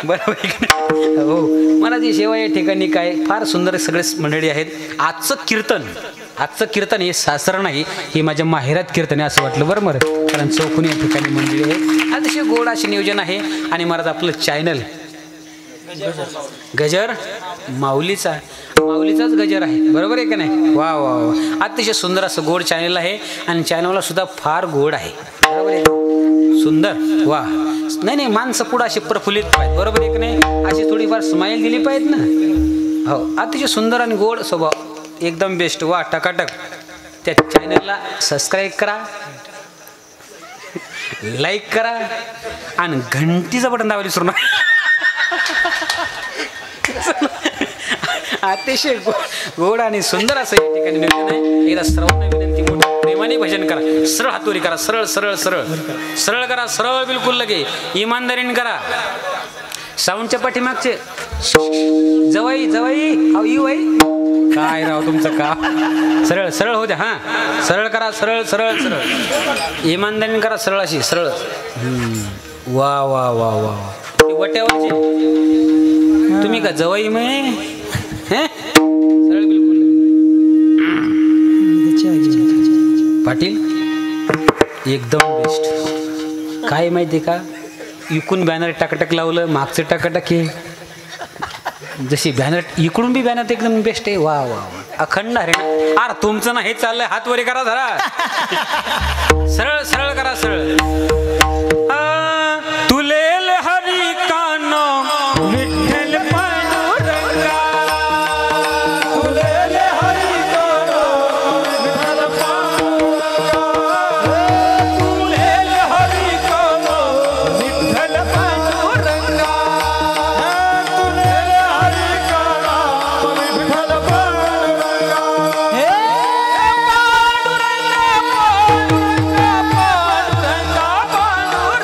बरोबर आहे का नाही. हो महाराज ही सेवा या ठिकाणी काय फार सुंदर सगळे मंडळी आहेत. आजचं कीर्तन हे सासर नाही, हे माझ्या माहेरात कीर्तन आहे असं वाटलं, बरोबर. कारण चौकोनी या ठिकाणी मंडळी आहे. अतिशय गोड असे नियोजन आहे. आणि महाराज आपलं चॅनल गजर माऊलीचाच गजर आहे, बरोबर आहे का नाही. वा वा वा अतिशय सुंदर असं गोड चॅनल आहे. आणि चॅनलला सुद्धा फार गोड आहे, बरोबर आहे. सुंदर वा नाही माणसं पुढं अशी प्रफुल्लित पाहिजे, बरोबर आहे का नाही. अशी थोडीफार स्माईल दिली पाहिजे ना. हो अतिशय सुंदर आणि गोड स्वभाव, एकदम बेस्ट. वा टकाटक. त्या चॅनलला सबस्क्राईब करा, लाईक करा आणि घंटीचं बटन दाबायला विसरू नका. अतिशय गोड आणि सुंदर असं या ठिकाणी नियोजन आहे. एकदा सर्वांना विनंती, मोठ्या प्रेमाने भजन करा, सरळ हातोरी करा, सरळ सरळ सरळ सरळ करा, सरळ बिलकुल लगे इमानदारीने करा. साऊंडच्या पाठीमागचे जवाई यू आई काय राव तुमचं का. सरळ सरळ होत्या. हां सरळ करा, सरळ सरळ सरळ इमानदारीने करा, सरळ अशी सरळ. वा वा वा वा वट्यावरचे तुम्ही का जवाई मग सरळ बिलकुल. पाटील एकदम बेस्ट. काय माहिती का, इकून बॅनर टाकटक लावलं, मागचं टाकटक हे जशी बॅनर इकडून बी बॅनर एकदम बेस्ट आहे. वा वा अखंड अरे अरे तुमचं ना हे चाललंय. हात वरी करा जरा, सरळ सरळ करा, सरळ. तुलेल हरी कानो विठ्ठल पांडुरंगा, तुलेल हरी कानो विठ्ठल पांडुरंगा, तुलेल हरी कानो विठ्ठल पांडुरंगा, तुलेल हरी कानो विठ्ठल पांडुरंगा. हे पांडुरंगा पांडुरंगा पांडुरंगा पांडुरंगा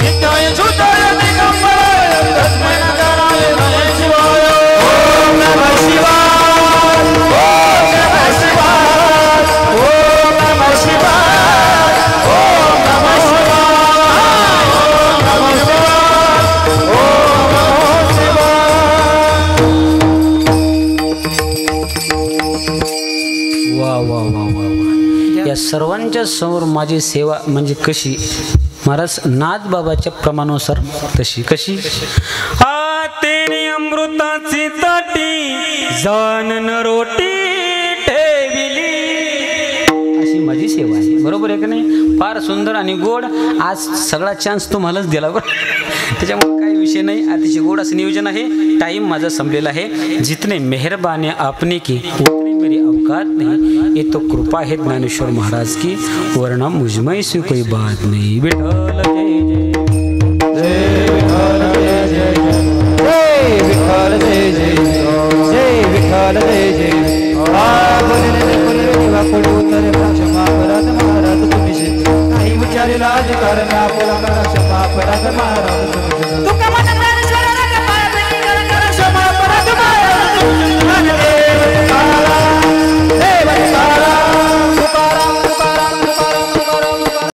नित्याय शुद्धाय दिगंबराय तस्मै नकाराय नमः शिवाय ओम नमः शिवाय ओम नमः शिवाय ओम नमः शिवाय ओम नमः शिवाय ओम नमः शिवाय ओम नमः शिवाय। वा वा वा वा वा या सर्वांच्या समोर माझी सेवा म्हणजे कशी महाराज नाथबाबाच्या प्रमाणानुसार तशी कशी तेने अमृताची ताटी जाणन रोटी ठेविली अशी माझी सेवा आहे बरोबर आहे का नाही फार सुंदर आणि गोड आज सगळा चान्स तुम्हालाच दिला बरं त्याच्यामुळे काही विषय नाही अतिशय गोड असं नियोजन आहे टाइम माझा संपलेला आहे जितने मेहरबानी आपने की उतनी मेरी औकात नहीं ये तो कृपा है ज्ञानेश्वर महाराज की वरना मुझमें से कोई बात नहीं विठ्ठल विठ्ठल जय जय जय विठ्ठल जय जय क्षमा परत महाराज तुम्ही नाही विचारेला अधिकार मी आपला क्षमा परत महाराज